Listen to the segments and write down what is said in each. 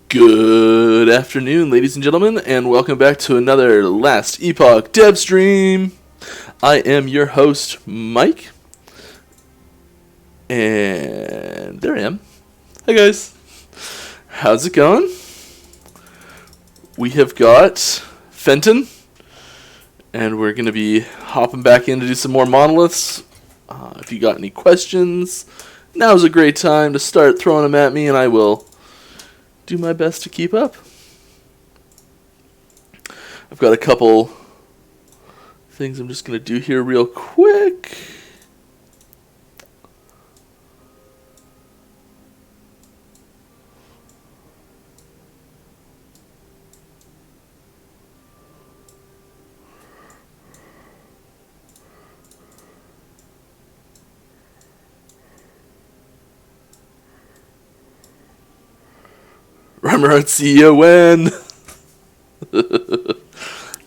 Good afternoon, ladies and gentlemen, and welcome back to another Last Epoch dev stream. I am your host, Mike, and there I am. Hi guys, how's it going? We have got Fenton, and we're going to be hopping back in to do some more monoliths. If you got any questions, now's a great time to start throwing them at me, and I will do my best to keep up. I've got a couple things I'm just going to do here real quick. Remote CEO when.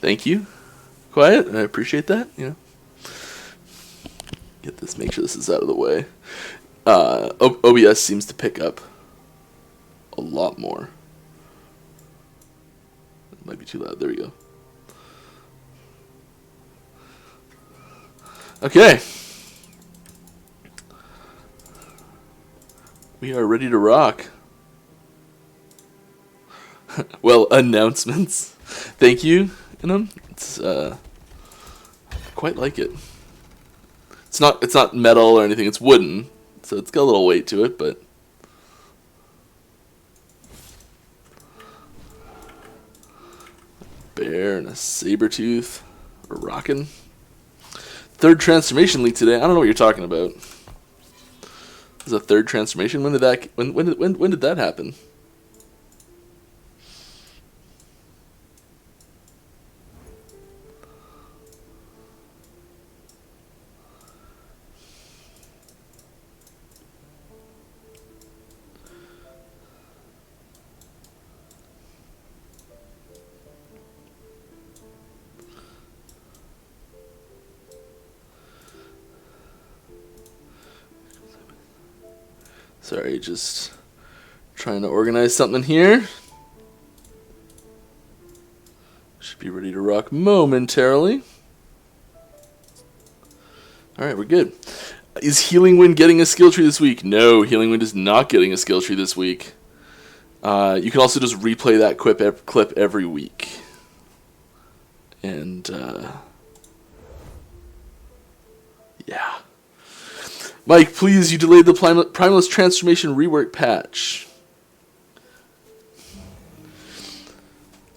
Thank you. Quiet. I appreciate that. Get this. Make sure this is out of the way. OBS seems to pick up a lot more. It might be too loud. There we go. Okay. We are ready to rock. Well, announcements. Thank you. It's quite like it. It's not metal or anything. It's wooden, so it's got a little weight to it. But a bear and a saber tooth are rocking. Third transformation leak today. I don't know what you're talking about. There's a third transformation. When did that happen? Sorry, just trying to organize something here. Should be ready to rock momentarily. Alright, we're good. Is Healing Wind getting a skill tree this week? No, Healing Wind is not getting a skill tree this week. You can also just replay that clip every week. And, yeah. Mike, please, you delayed the primalist transformation rework patch.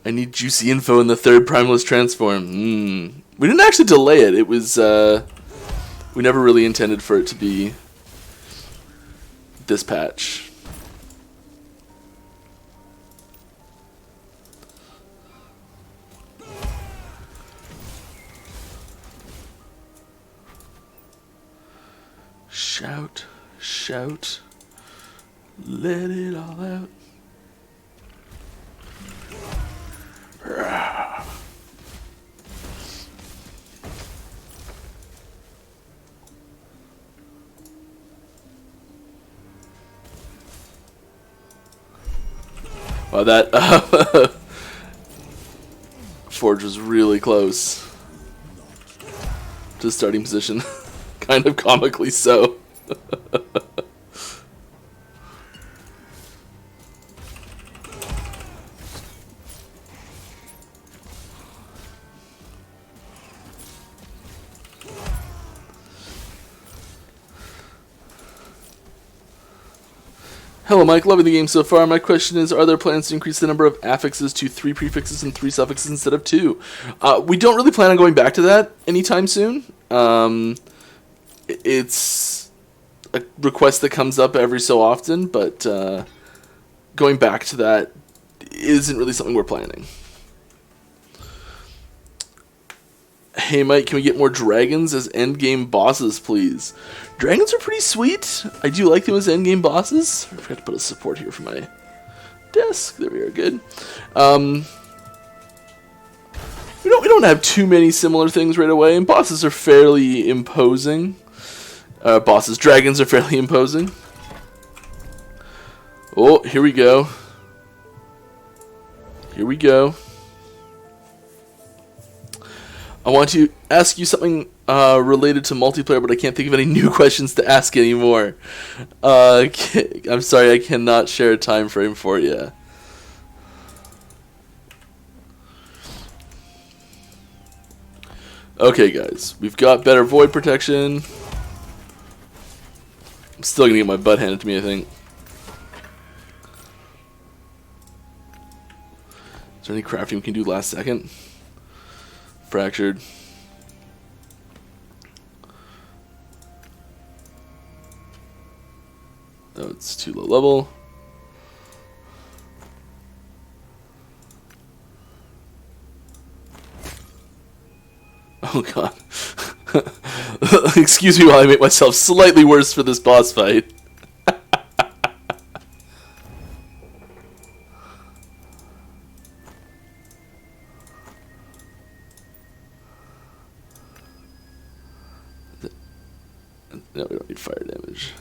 I need juicy info in the third primalist transform. We didn't actually delay it. It was, we never really intended for it to be this patch. Shout, shout, let it all out. Wow, that Forge was really close to starting position. Kind of comically so. Hello Mike, loving the game so far. My question is, are there plans to increase the number of affixes to 3 prefixes and 3 suffixes instead of 2? We don't really plan on going back to that anytime soon. It's a request that comes up every so often, but going back to that isn't really something we're planning. Hey Mike, can we get more dragons as endgame bosses, please? Dragons are pretty sweet. I do like them as endgame bosses. I forgot to put a support here for my desk. There we are, good. We don't have too many similar things right away, and bosses are fairly imposing. Dragons are fairly imposing. Oh, here we go. Here we go. I want to ask you something related to multiplayer, but I can't think of any new questions to ask anymore. I'm sorry, I cannot share a time frame for you. Okay, guys, we've got better void protection. I'm still gonna get my butt handed to me, I think. Is there any crafting we can do last second? Fractured. Oh, it's too low level. Oh god. Excuse me while I make myself slightly worse for this boss fight. No, we don't need fire damage.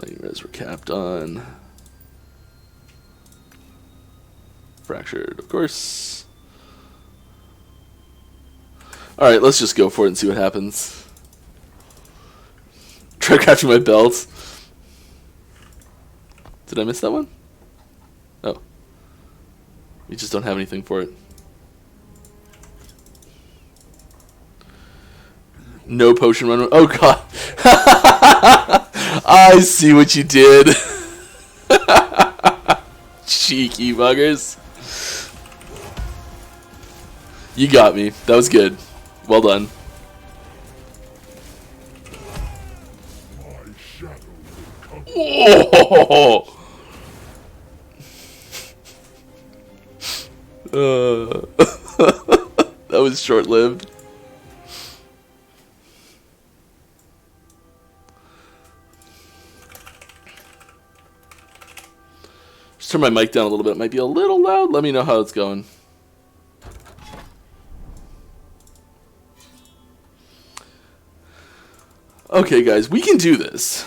Lightning res we're capped on. Fractured, of course. Alright, let's just go for it and see what happens. Try crafting my belt. Did I miss that one? Oh. We just don't have anything for it. No potion run. Oh god. I see what you did. Cheeky buggers. You got me. That was good. Well done. Oh! That was short-lived. Just turn my mic down a little bit. It might be a little loud. Let me know how it's going. Okay, guys, we can do this.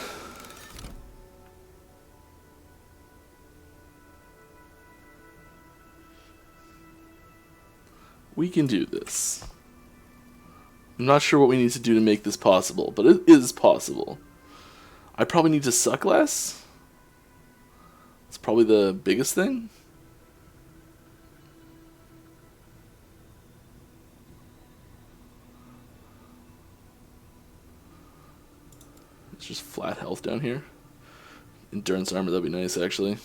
We can do this. I'm not sure what we need to do to make this possible, but it is possible. I probably need to suck less. It's probably the biggest thing. It's just flat health down here. Endurance armor, that'd be nice, actually.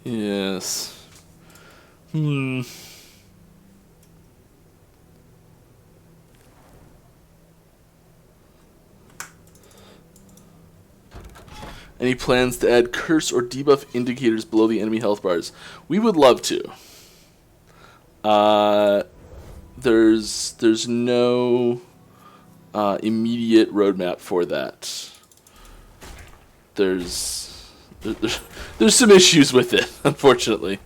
Yes. Any plans to add curse or debuff indicators below the enemy health bars? We would love to. There's no immediate roadmap for that. There's some issues with it, unfortunately.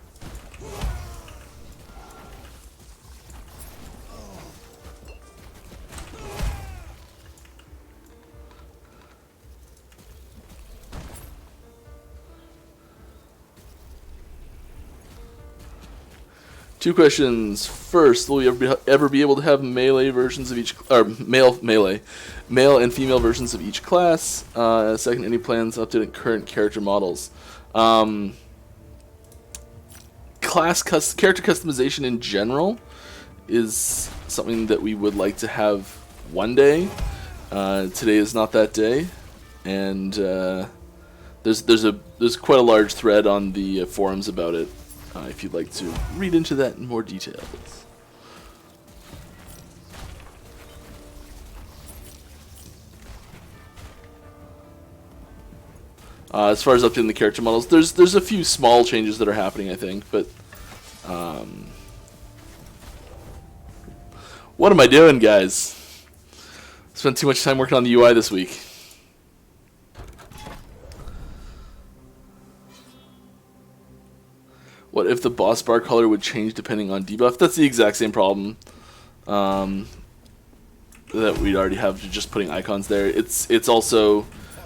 Two questions. First, will we ever be able to have melee versions of each, or male and female versions of each class? Second, any plans to update current character models? Character customization in general is something that we would like to have one day. Today is not that day, and there's quite a large thread on the forums about it. If you'd like to read into that in more details. As far as updating the character models, there's a few small changes that are happening, I think, but what am I doing, guys? Spent too much time working on the UI this week. What if the boss bar color would change depending on debuff? That's the exact same problem that we'd already have to just putting icons there. It's also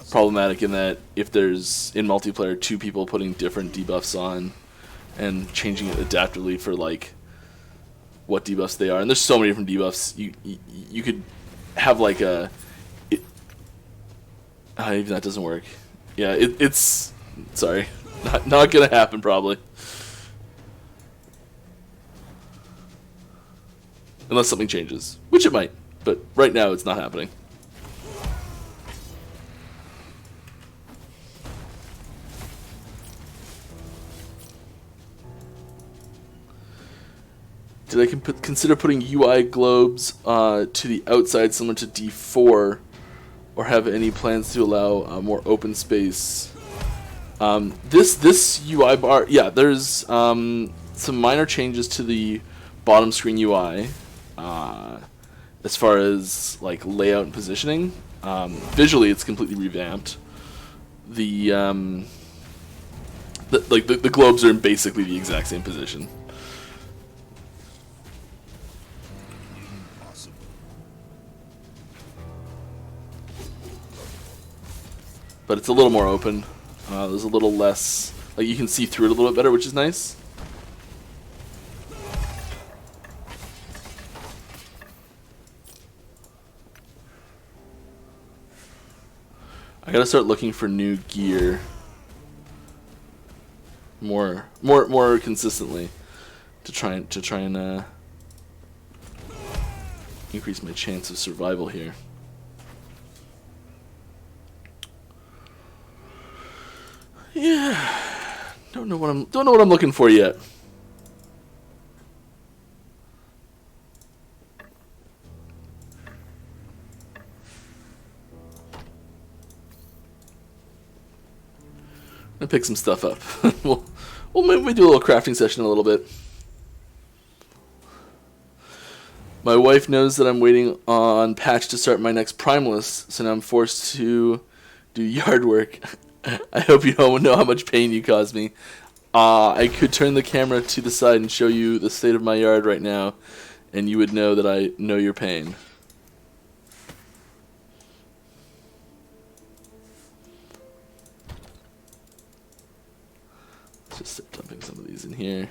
problematic in that if there's, in multiplayer, 2 people putting different debuffs on and changing it adaptively for like what debuffs they are, and there's so many different debuffs. You could have like even that doesn't work. Yeah, it's sorry, not gonna happen probably, unless something changes, which it might, but right now it's not happening. Did I consider putting UI globes to the outside similar to D4, or have any plans to allow more open space? This UI bar, yeah, there's some minor changes to the bottom screen UI as far as like layout and positioning. Visually, it's completely revamped. The globes are in basically the exact same position. But it's a little more open. There's a little less, like you can see through it a little bit better, which is nice. I gotta start looking for new gear more consistently to try and increase my chance of survival here. Yeah, don't know what I'm looking for yet. I'm gonna pick some stuff up. we'll maybe do a little crafting session in a little bit. My wife knows that I'm waiting on patch to start my next primalist, so now I'm forced to do yard work. I hope you don't know how much pain you caused me. I could turn the camera to the side and show you the state of my yard right now, and you would know that I know your pain. Let's just start dumping some of these in here.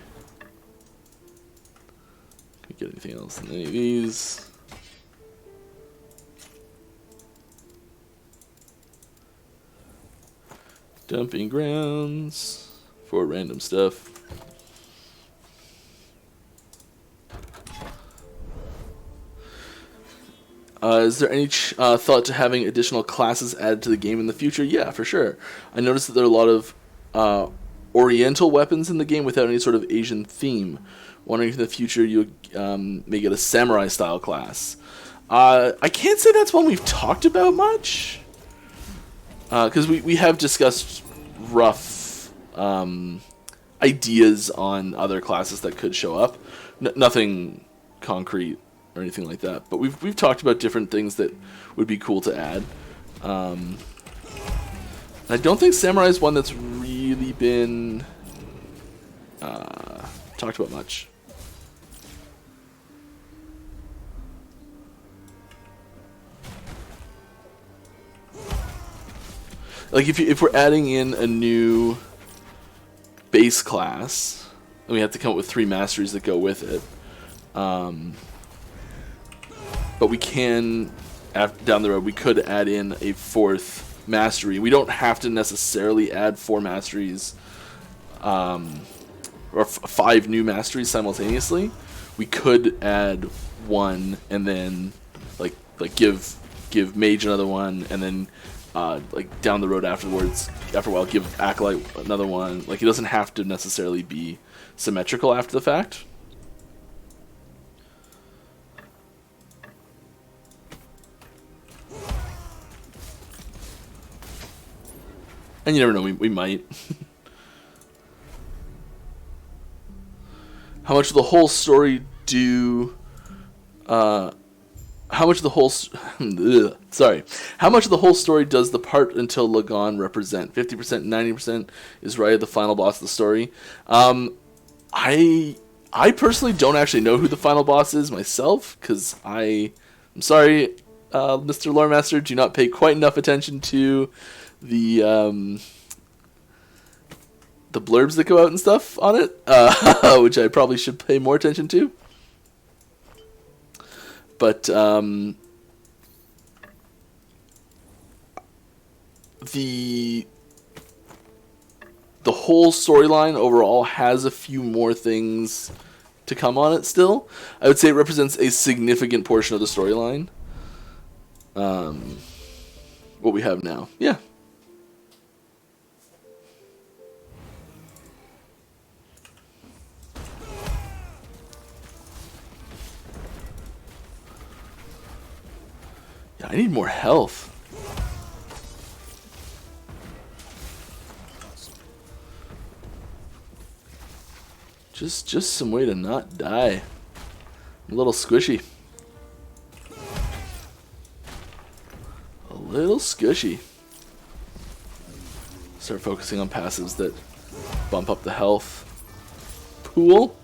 Can we get anything else in any of these? Dumping grounds for random stuff. Is there any thought to having additional classes added to the game in the future? Yeah, for sure. I noticed that there are a lot of Oriental weapons in the game without any sort of Asian theme. Wondering if in the future you may get a samurai style class. I can't say that's one we've talked about much. Because we have discussed rough ideas on other classes that could show up. Nothing concrete or anything like that. But we've talked about different things that would be cool to add. I don't think Samurai is one that's really been talked about much. Like if we're adding in a new base class, then we have to come up with 3 masteries that go with it. But we can, down the road, we could add in a 4th mastery. We don't have to necessarily add 4 masteries or 5 new masteries simultaneously. We could add 1 and then like give mage another one, and then like down the road afterwards, after a while, give acolyte another one. Like it doesn't have to necessarily be symmetrical after the fact. And you never know, we might. How much of the whole story do how much of the whole how much of the whole story does the part until Lagan represent? 50%, 90% is right at the final boss of the story. I personally don't actually know who the final boss is myself, because I'm sorry, Mr. Lore Master, do not pay quite enough attention to the blurbs that go out and stuff on it, which I probably should pay more attention to. But the whole storyline overall has a few more things to come on it still. I would say it represents a significant portion of the storyline. What we have now. Yeah. Yeah, I need more health. Just some way to not die. I'm a little squishy. A little squishy. Start focusing on passives that bump up the health pool.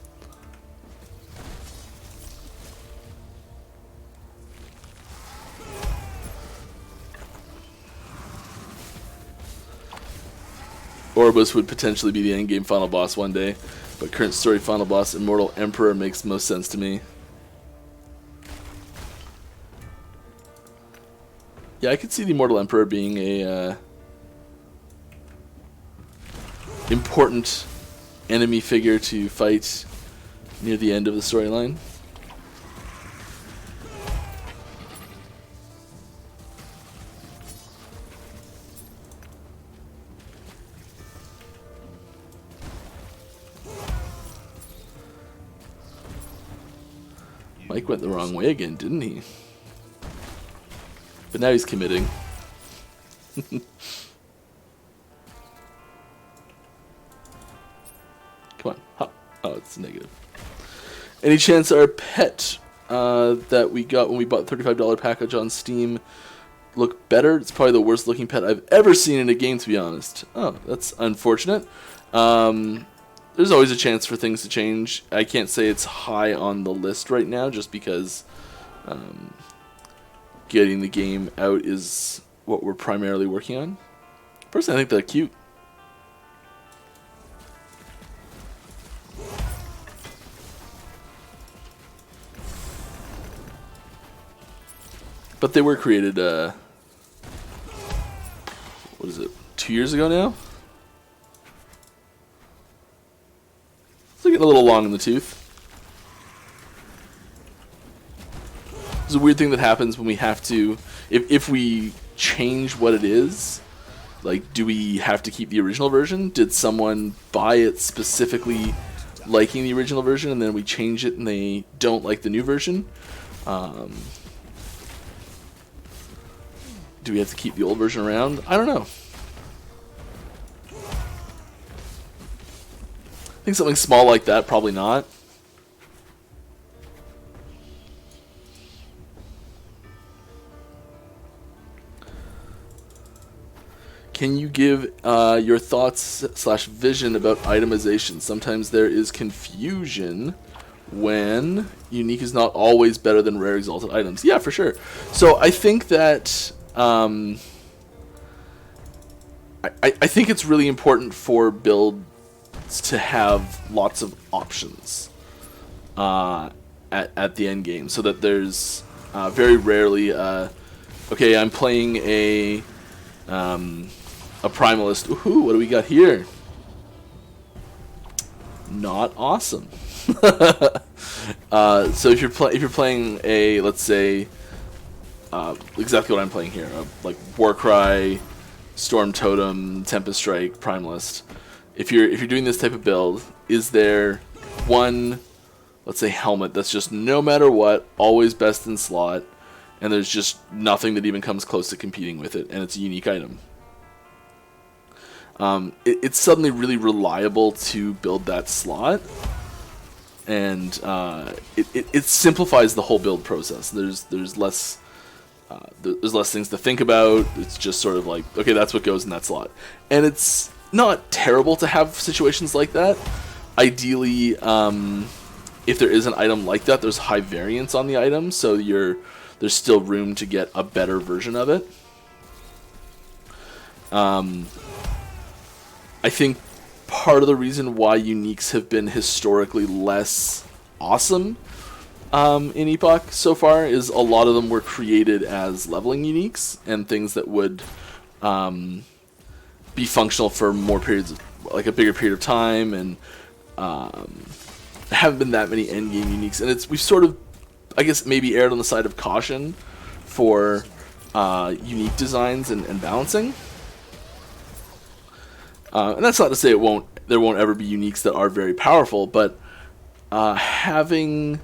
Orbus would potentially be the endgame final boss one day, but current story final boss, Immortal Emperor, makes most sense to me. Yeah, I could see the Immortal Emperor being a important enemy figure to fight near the end of the storyline. Mike went the wrong way again, didn't he? But now he's committing. Come on, hop. Oh, it's negative. Any chance our pet that we got when we bought the $35 package on Steam look better? It's probably the worst looking pet I've ever seen in a game, to be honest. Oh, that's unfortunate. There's always a chance for things to change. I can't say it's high on the list right now, just because getting the game out is what we're primarily working on. Personally, I think they're cute. But they were created, what is it, 2 years ago now? It's getting a little long in the tooth. There's a weird thing that happens when we have to, if we change what it is, like, do we have to keep the original version? Did someone buy it specifically liking the original version, and then we change it and they don't like the new version? Do we have to keep the old version around? I don't know. I think something small like that, probably not. Can you give your thoughts / vision about itemization? Sometimes there is confusion when unique is not always better than rare exalted items. Yeah, for sure. So I think that I think it's really important for builds to have lots of options at the end game, so that there's very rarely okay, I'm playing a primalist. Ooh, what do we got here? Not awesome. So if you're playing a, let's say, exactly what I'm playing here, like Warcry, Storm Totem, Tempest Strike, Primalist. If you're doing this type of build, is there one, let's say, helmet that's just no matter what, always best in slot, and there's just nothing that even comes close to competing with it, and it's a unique item? It's suddenly really reliable to build that slot, and it simplifies the whole build process. There's less things to think about. It's just sort of like, okay, that's what goes in that slot, and it's not terrible to have situations like that, ideally, if there is an item like that, there's high variance on the item, so there's still room to get a better version of it. I think part of the reason why uniques have been historically less awesome in Epoch so far is a lot of them were created as leveling uniques and things that would be functional for more periods, like a bigger period of time, and haven't been that many endgame uniques. And we've sort of, I guess, maybe erred on the side of caution for unique designs and balancing. And that's not to say there won't ever be uniques that are very powerful, but having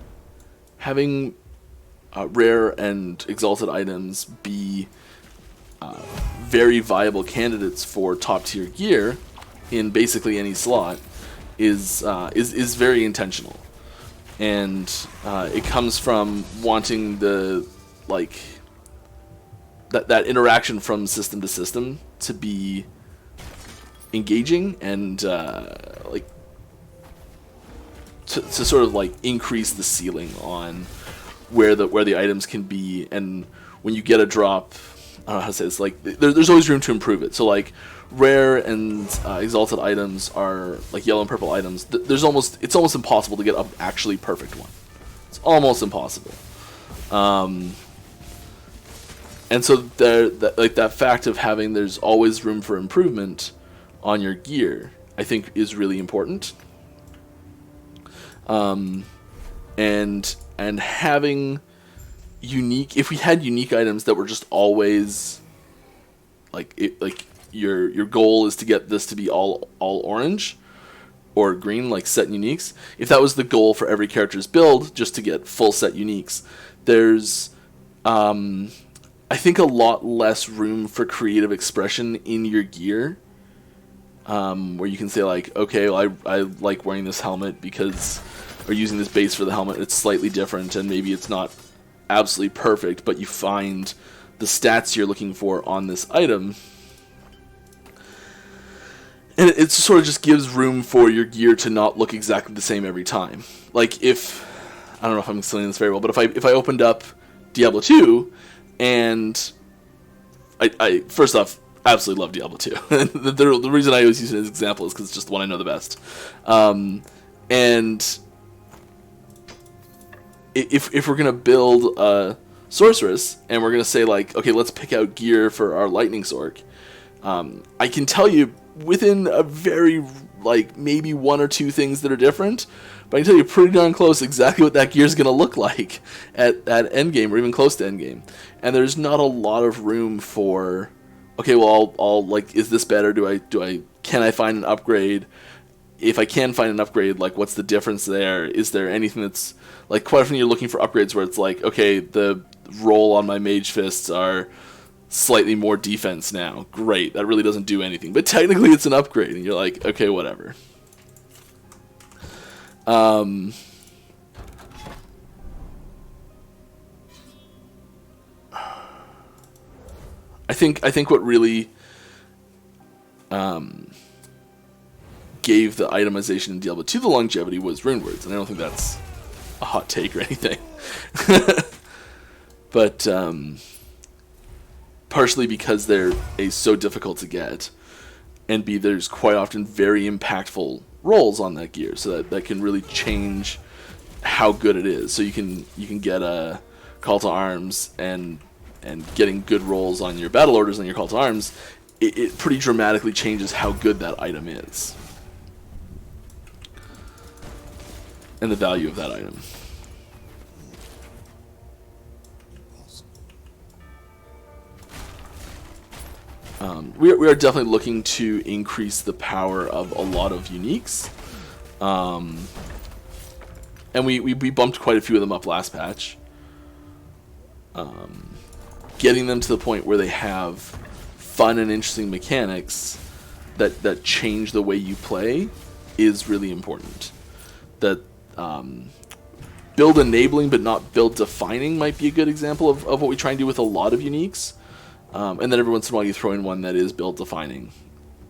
rare and exalted items be very viable candidates for top tier gear in basically any slot is very intentional, and it comes from wanting the that interaction from system to system to be engaging and to sort of increase the ceiling on where the items can be. And when you get a drop, I don't know how to say this, there's always room to improve it. So rare and exalted items are yellow and purple items. It's almost impossible to get an actually perfect one. It's almost impossible. And so that fact of having there's always room for improvement on your gear, I think, is really important. And having unique, if we had unique items that were just always your goal is to get this to be all orange or green, set uniques. If that was the goal for every character's build, just to get full set uniques, there's I think a lot less room for creative expression in your gear. Where you can say okay, well, I like wearing this helmet because, or using this base for the helmet, it's slightly different, and maybe it's not absolutely perfect, but you find the stats you're looking for on this item, and it sort of just gives room for your gear to not look exactly the same every time. If, I don't know if I'm explaining this very well, but if I opened up Diablo 2, and I first off, absolutely love Diablo 2. The reason I always use it as an example is because it's just the one I know the best. And if we're going to build a sorceress, and we're going to say, okay, let's pick out gear for our lightning sorc, I can tell you within a very, maybe one or two things that are different, but I can tell you pretty darn close exactly what that gear is going to look like at endgame, or even close to endgame. And there's not a lot of room for, okay, well, I'll is this better? Can I find an upgrade? If I can find an upgrade, what's the difference there? Is there anything that's, quite often you're looking for upgrades where it's okay, the roll on my mage fists are slightly more defense now. Great, that really doesn't do anything, but technically it's an upgrade, and you're okay, whatever. I think what really gave the itemization in Diablo 2 the longevity was rune words, and I don't think that's a hot take or anything. But partially because they're so difficult to get, and B, there's quite often very impactful rolls on that gear, so that can really change how good it is. So you can get a call to arms, and getting good rolls on your battle orders on your call to arms, it pretty dramatically changes how good that item is, and the value of that item. We are definitely looking to increase the power of a lot of uniques, and we bumped quite a few of them up last patch. Getting them to the point where they have fun and interesting mechanics that change the way you play is really important. That build enabling but not build defining might be a good example of what we try and do with a lot of uniques. And then every once in a while you throw in one that is build defining,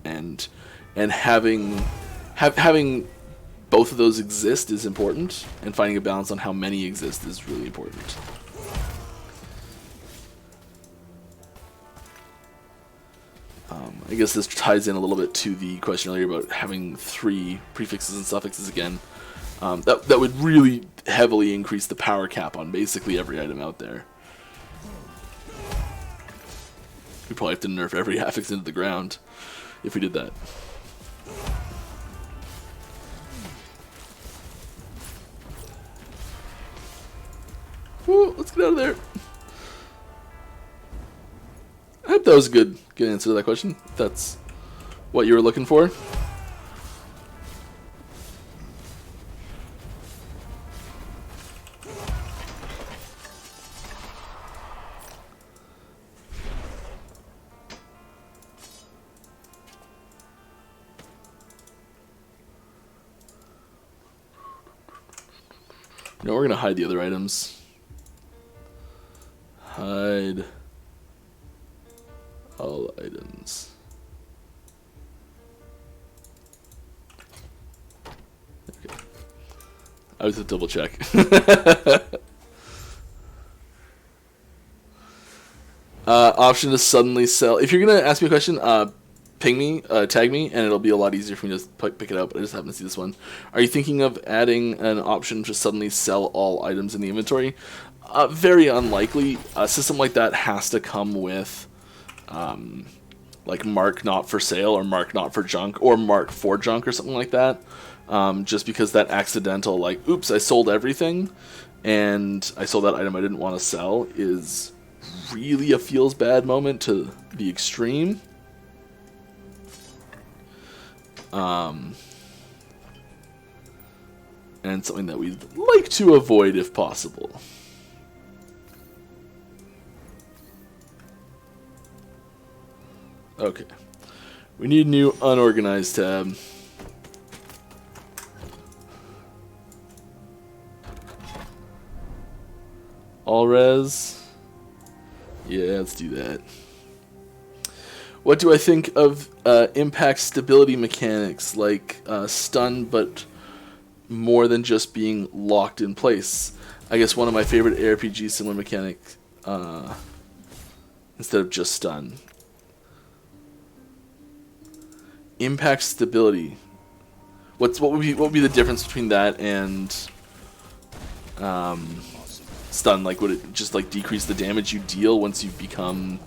and having both of those exist is important, and finding a balance on how many exist is really important. I guess this ties in a little bit to the question earlier about having 3 prefixes and suffixes again. That would really heavily increase the power cap on basically every item out there. We probably have to nerf every affix into the ground if we did that. Woo, let's get out of there. I hope that was a good answer to that question, if that's what you were looking for. No, we're going to hide the other items. Hide all items. Okay. I was to double check. Option to suddenly sell. If you're going to ask me a question, ping me, tag me, and it'll be a lot easier for me to pick it up. I just happen to see this one. Are you thinking of adding an option to suddenly sell all items in the inventory? Very unlikely. A system like that has to come with like mark not for sale or mark not for junk or mark for junk or something like that. Just because that accidental, like, oops, I sold everything and I sold that item I didn't want to sell is really a feels bad moment to the extreme. And something that we'd like to avoid if possible. Okay. We need a new unorganized tab. All res. Yeah, let's do that. What do I think of impact stability mechanics, like stun, but more than just being locked in place? I guess one of my favorite ARPG similar mechanic instead of just stun. Impact stability. What would be the difference between that and stun? Like, would it just like decrease the damage you deal once you become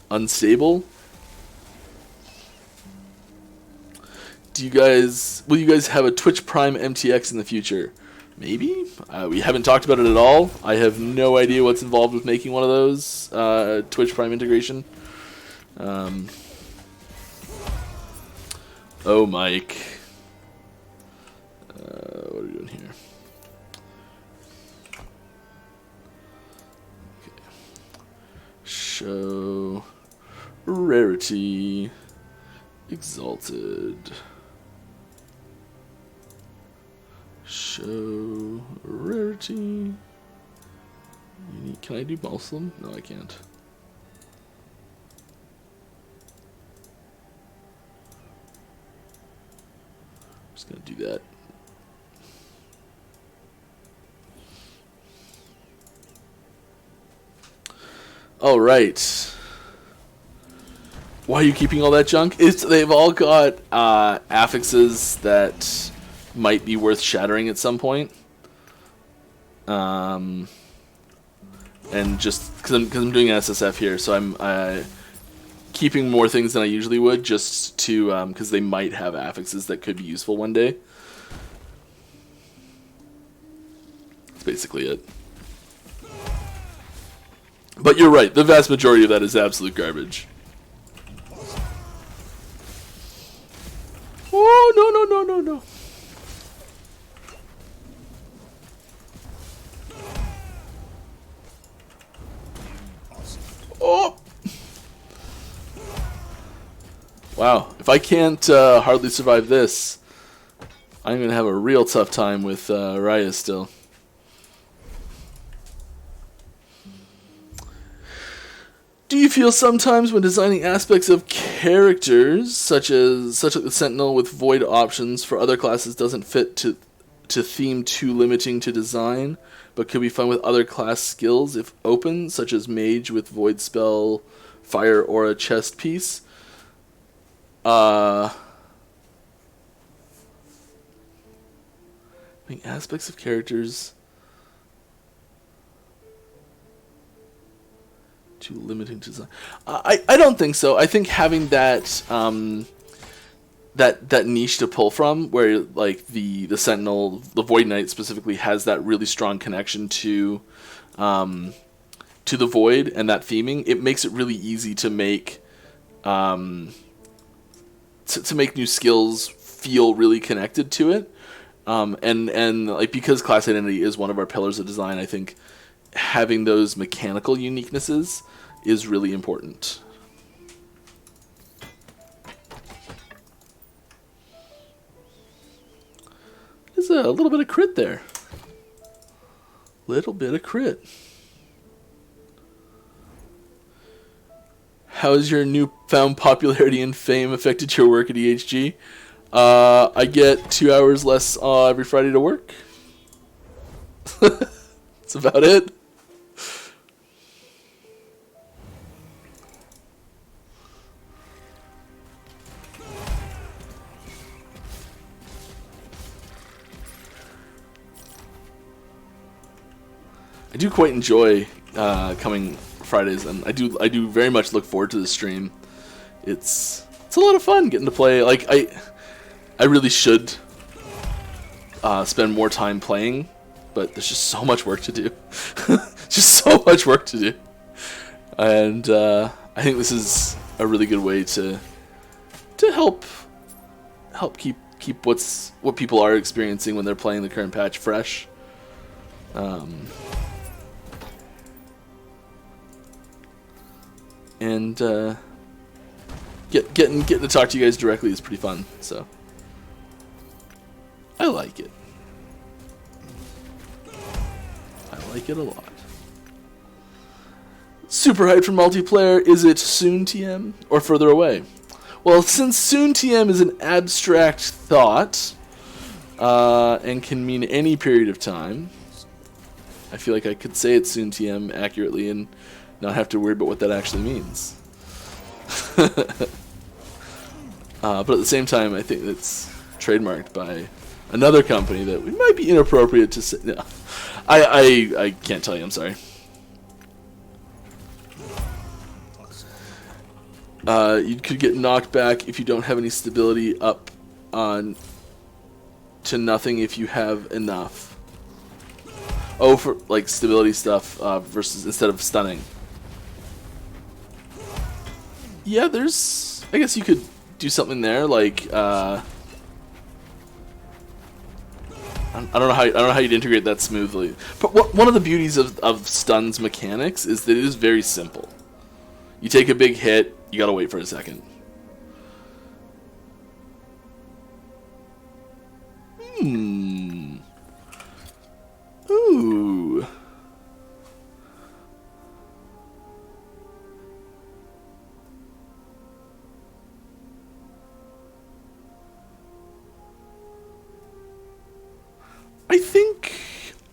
unstable? Will you guys have a Twitch Prime MTX in the future? Maybe. We haven't talked about it at all. I have no idea what's involved with making one of those Twitch Prime integration. Oh, Mike. What are we doing here? Okay. Show rarity exalted. Show rarity. Can I do most of them? No, I can't. Just gonna do that. All right. Why are you keeping all that junk? They've all got affixes that might be worth shattering at some point. And just because I'm doing SSF here, so I'm keeping more things than I usually would, just to because they might have affixes that could be useful one day. That's basically it. But you're right, the vast majority of that is absolute garbage. Oh, no, no, no, no, no. Oh! Wow, if I can't hardly survive this, I'm going to have a real tough time with Raya still. Do you feel sometimes when designing aspects of characters, such as the Sentinel with void options for other classes, doesn't fit to theme too limiting to design, but could be fun with other class skills if open, such as Mage with void spell, fire aura chest piece? I think aspects of characters too limiting to design. I don't think so. I think having that that niche to pull from, where like the Sentinel, the Void Knight specifically, has that really strong connection to the Void and that theming, it makes it really easy to make to make new skills feel really connected to it. And like, because class identity is one of our pillars of design, I think having those mechanical uniquenesses is really important. There's a little bit of crit there. Little bit of crit. How has your newfound popularity and fame affected your work at EHG? I get 2 hours less every Friday to work. That's about it. I do quite enjoy coming Fridays, and I do very much look forward to the stream. It's a lot of fun getting to play. Like, I really should spend more time playing, but there's just so much work to do. Just so much work to do, and I think this is a really good way to help keep what people are experiencing when they're playing the current patch fresh. And getting to talk to you guys directly is pretty fun, so I like it. I like it a lot. Super hyped for multiplayer. Is it soon TM or further away? Well, since soon TM is an abstract thought and can mean any period of time, I feel like I could say it's soon TM accurately and not have to worry about what that actually means. But at the same time, I think it's trademarked by another company that we might be inappropriate to say. No, I can't tell you. I'm sorry. You could get knocked back if you don't have any stability up on to nothing if you have enough. Oh, for like stability stuff versus instead of stunning. Yeah, there's. I guess you could do something there, like I don't know how you'd integrate that smoothly. But one of the beauties of stun's mechanics is that it is very simple. You take a big hit, you gotta wait for a second. Ooh.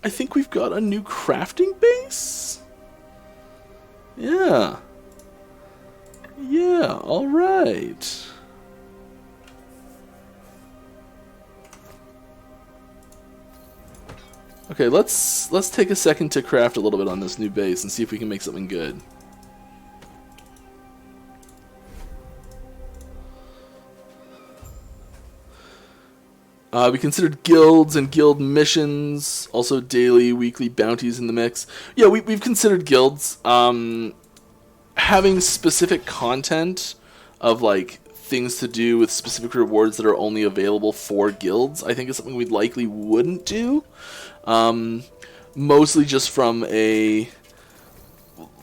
I think we've got a new crafting base. Yeah. Yeah, all right. Okay, let's take a second to craft a little bit on this new base and see if we can make something good. We considered guilds and guild missions, also daily, weekly bounties in the mix. Yeah, we've considered guilds. Having specific content of like things to do with specific rewards that are only available for guilds, I think is something we likely wouldn't do. Mostly just from a,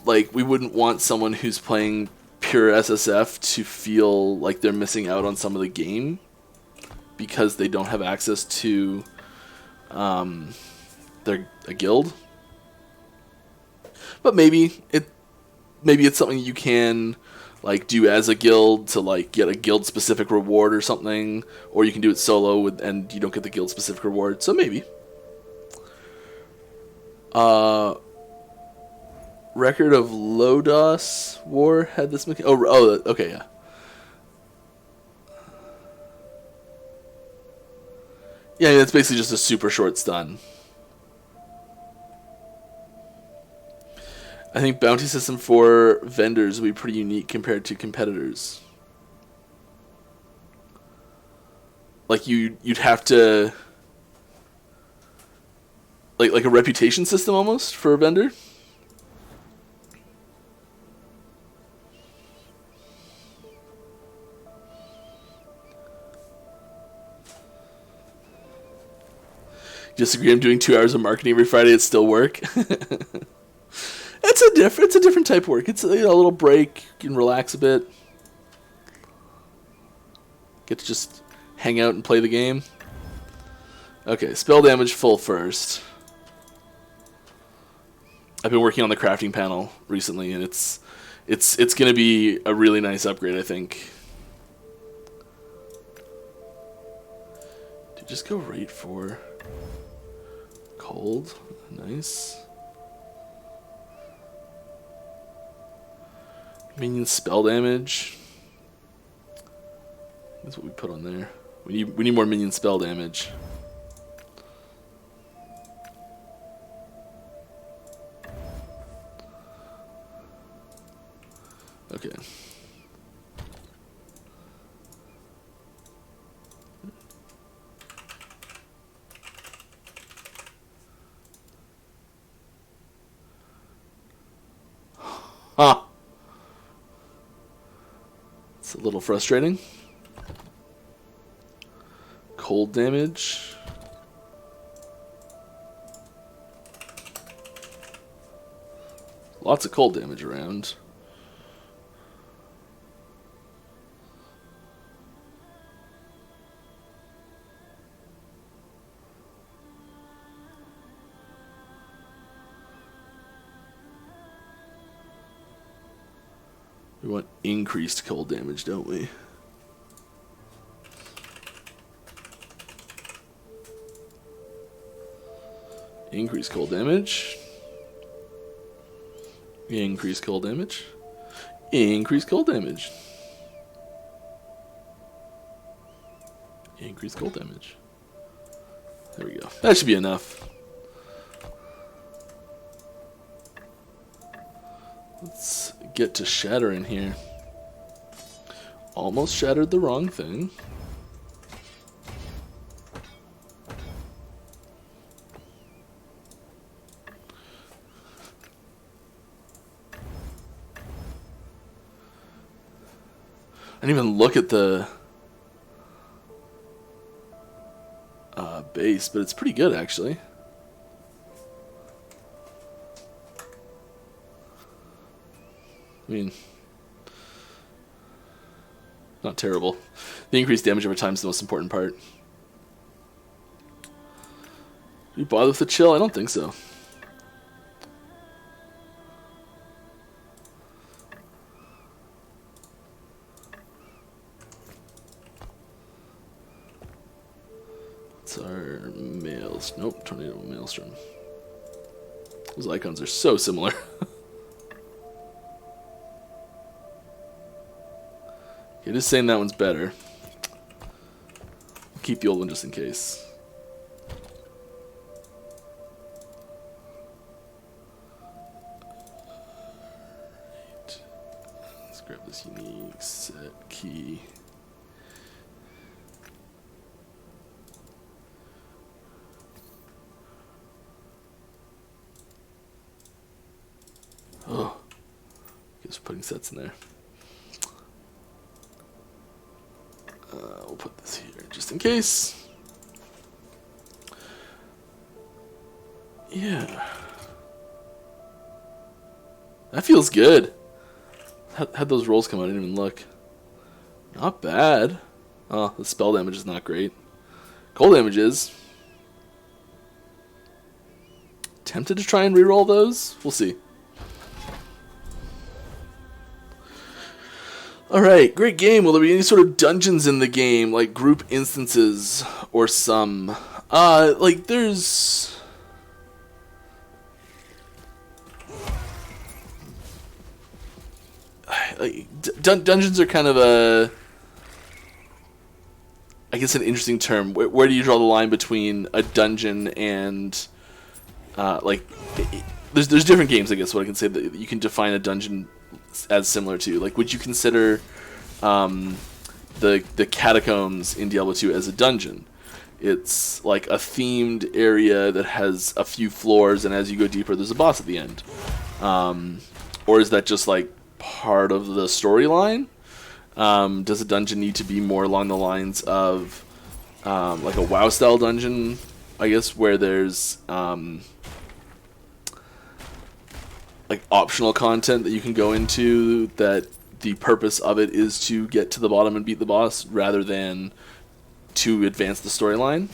like, we wouldn't want someone who's playing pure SSF to feel like they're missing out on some of the game because they don't have access to a guild. But maybe maybe it's something you can like do as a guild to like get a guild specific reward or something, or you can do it solo and you don't get the guild specific reward. So maybe. Record of Lodos War had this mechanic. Oh, okay, yeah. Yeah, it's basically just a super short stun. I think bounty system for vendors would be pretty unique compared to competitors. Like you'd have to like a reputation system almost for a vendor. Disagree. I'm doing 2 hours of marketing every Friday. It still work. It's a different type of work. It's a little break. You can relax a bit. Get to just hang out and play the game. Okay, spell damage full first. I've been working on the crafting panel recently, and it's going to be a really nice upgrade, I think. Dude, just go right for cold. Nice. Minion spell damage. That's what we put on there. We need more minion spell damage. Okay. Huh. It's a little frustrating. Cold damage. Lots of cold damage around. We want increased cold damage, don't we? Increase cold damage. Increase cold damage. Increase cold damage. Increase cold damage. There we go. That should be enough. Let's get to shatter in here. Almost shattered the wrong thing. I didn't even look at the base, but it's pretty good actually. I mean, not terrible. The increased damage over time is the most important part. Do you bother with the chill? I don't think so. What's our maelstrom? Nope, tornado maelstrom. Those icons are so similar. Okay, just saying that one's better. I'll keep the old one just in case. Right. Let's grab this unique set key. Oh, guess we're putting sets in there. We'll put this here just in case. Yeah. That feels good. Had those rolls come out, I didn't even look. Not bad. Oh, the spell damage is not great. Cold damage is. Tempted to try and reroll those? We'll see. Alright, great game. Will there be any sort of dungeons in the game, like group instances or some? Like there's... Like, dungeons are kind of a... I guess an interesting term. Where do you draw the line between a dungeon and... like... There's different games, I guess, what I can say that you can define a dungeon as similar to. Like, would you consider the catacombs in Diablo 2 as a dungeon? It's like a themed area that has a few floors, and as you go deeper, there's a boss at the end. Or is that just like part of the storyline? Does a dungeon need to be more along the lines of like a WoW style dungeon, I guess, where there's like optional content that you can go into that the purpose of it is to get to the bottom and beat the boss rather than to advance the storyline?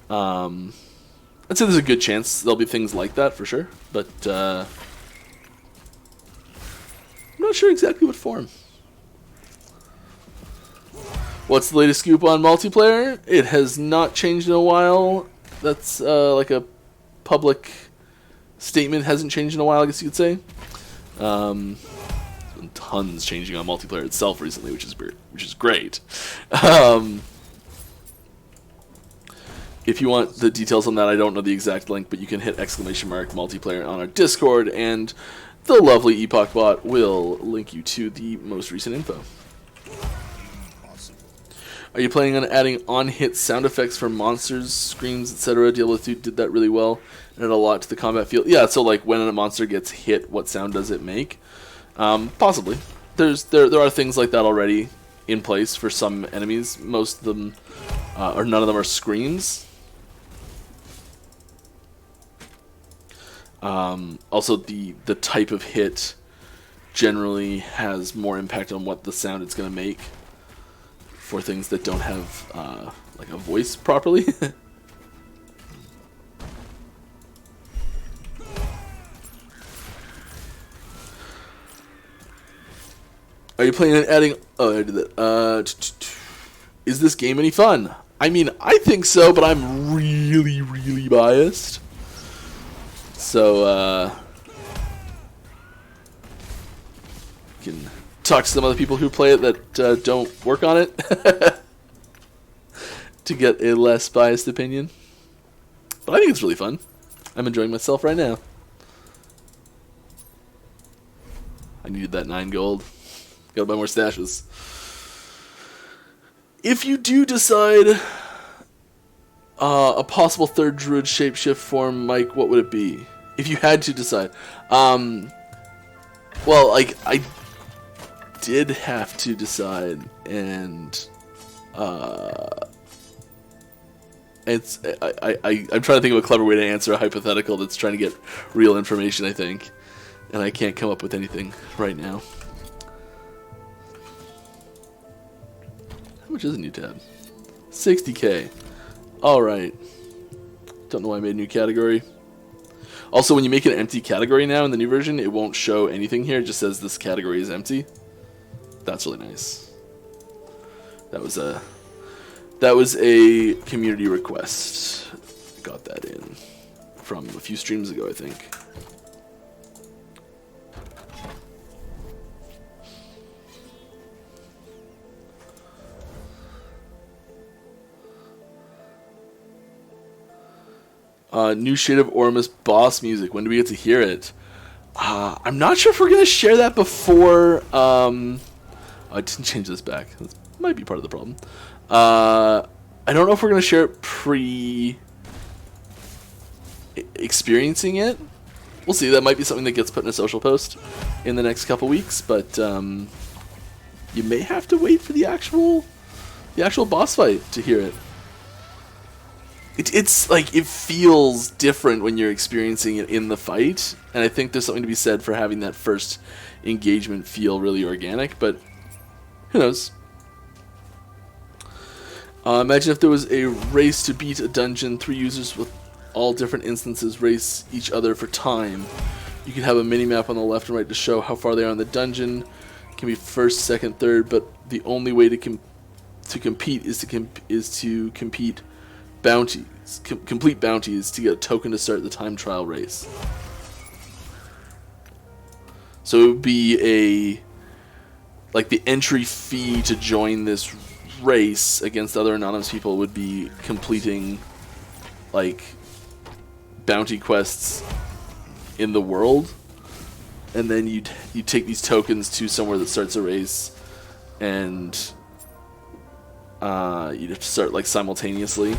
I'd say there's a good chance there'll be things like that for sure, but I'm not sure exactly what form. What's the latest scoop on multiplayer? It has not changed in a while. That's like a public statement. Hasn't changed in a while, I guess you could say. Tons changing on multiplayer itself recently, which is great. If you want the details on that, I don't know the exact link, but you can hit ! multiplayer on our Discord, and the lovely Epoch bot will link you to the most recent info. Are you planning on adding on-hit sound effects for monsters, screams, etc.? Diablo 2 did that really well and added a lot to the combat feel. Yeah, so like when a monster gets hit, what sound does it make? Possibly. There are things like that already in place for some enemies. Most of them, or none of them, are screams. Also, the type of hit generally has more impact on what the sound it's going to make for things that don't have like a voice properly. Are you planning on adding... Oh, I did that. Is this game any fun? I mean, I think so, but I'm really, really biased. So, you can talk to some other people who play it that don't work on it to get a less biased opinion. But I think it's really fun. I'm enjoying myself right now. I needed that 9 gold. Gotta buy more stashes. If you do decide a possible third druid shapeshift form, Mike, what would it be? If you had to decide. Well, like, I did have to decide, and I'm trying to think of a clever way to answer a hypothetical that's trying to get real information, I think. And I can't come up with anything right now. How much is a new tab? 60k. Alright. Don't know why I made a new category. Also, when you make an empty category now in the new version, it won't show anything here. It just says this category is empty. That's really nice. That was a community request. Got that in from a few streams ago, I think. New Shade of Ormus boss music. When do we get to hear it? I'm not sure if we're going to share that before... I didn't change this back. That might be part of the problem. I don't know if we're going to share it pre-experiencing it. We'll see. That might be something that gets put in a social post in the next couple weeks, but you may have to wait for the actual boss fight to hear it. It's like, it feels different when you're experiencing it in the fight, and I think there's something to be said for having that first engagement feel really organic, but who knows. Imagine if there was a race to beat a dungeon, 3 users with all different instances race each other for time. You could have a mini-map on the left and right to show how far they are in the dungeon. can be first, second, third, but the only way to compete is to compete bounties, complete bounties to get a token to start the time trial race. So it would be like the entry fee to join this race against other anonymous people would be completing like bounty quests in the world, and then you take these tokens to somewhere that starts a race, and you'd have to start like simultaneously.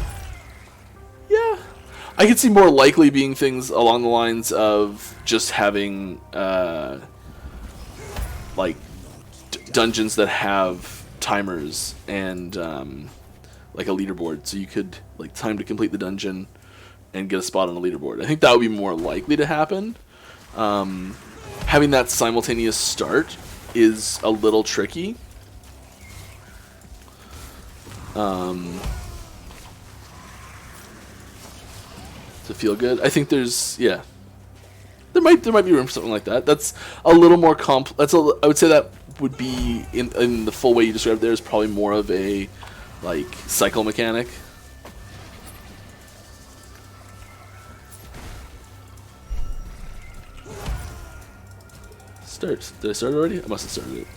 Yeah, I could see more likely being things along the lines of just having like dungeons that have timers and like a leaderboard, so you could like time to complete the dungeon and get a spot on the leaderboard. I think that would be more likely to happen. Having that simultaneous start is a little tricky. To feel good, I think there's there might be room for something like that. That's a little more I would say that would be in the full way you described there is probably more of a like cycle mechanic. Did I start already? I must have started it.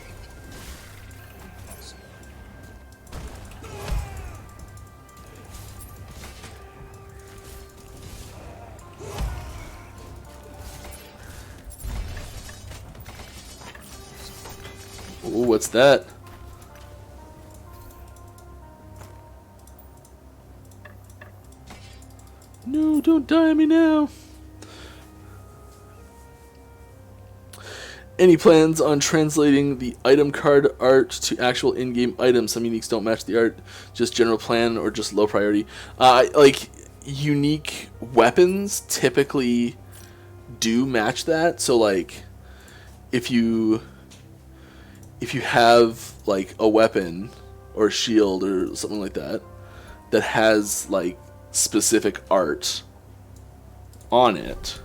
Oh, what's that? No, don't die on me now. Any plans on translating the item card art to actual in-game items? Some uniques don't match the art. Just general plan or just low priority? Like, unique weapons typically do match that. So, like, if you have, like, a weapon or a shield or something like that that has, like, specific art on it,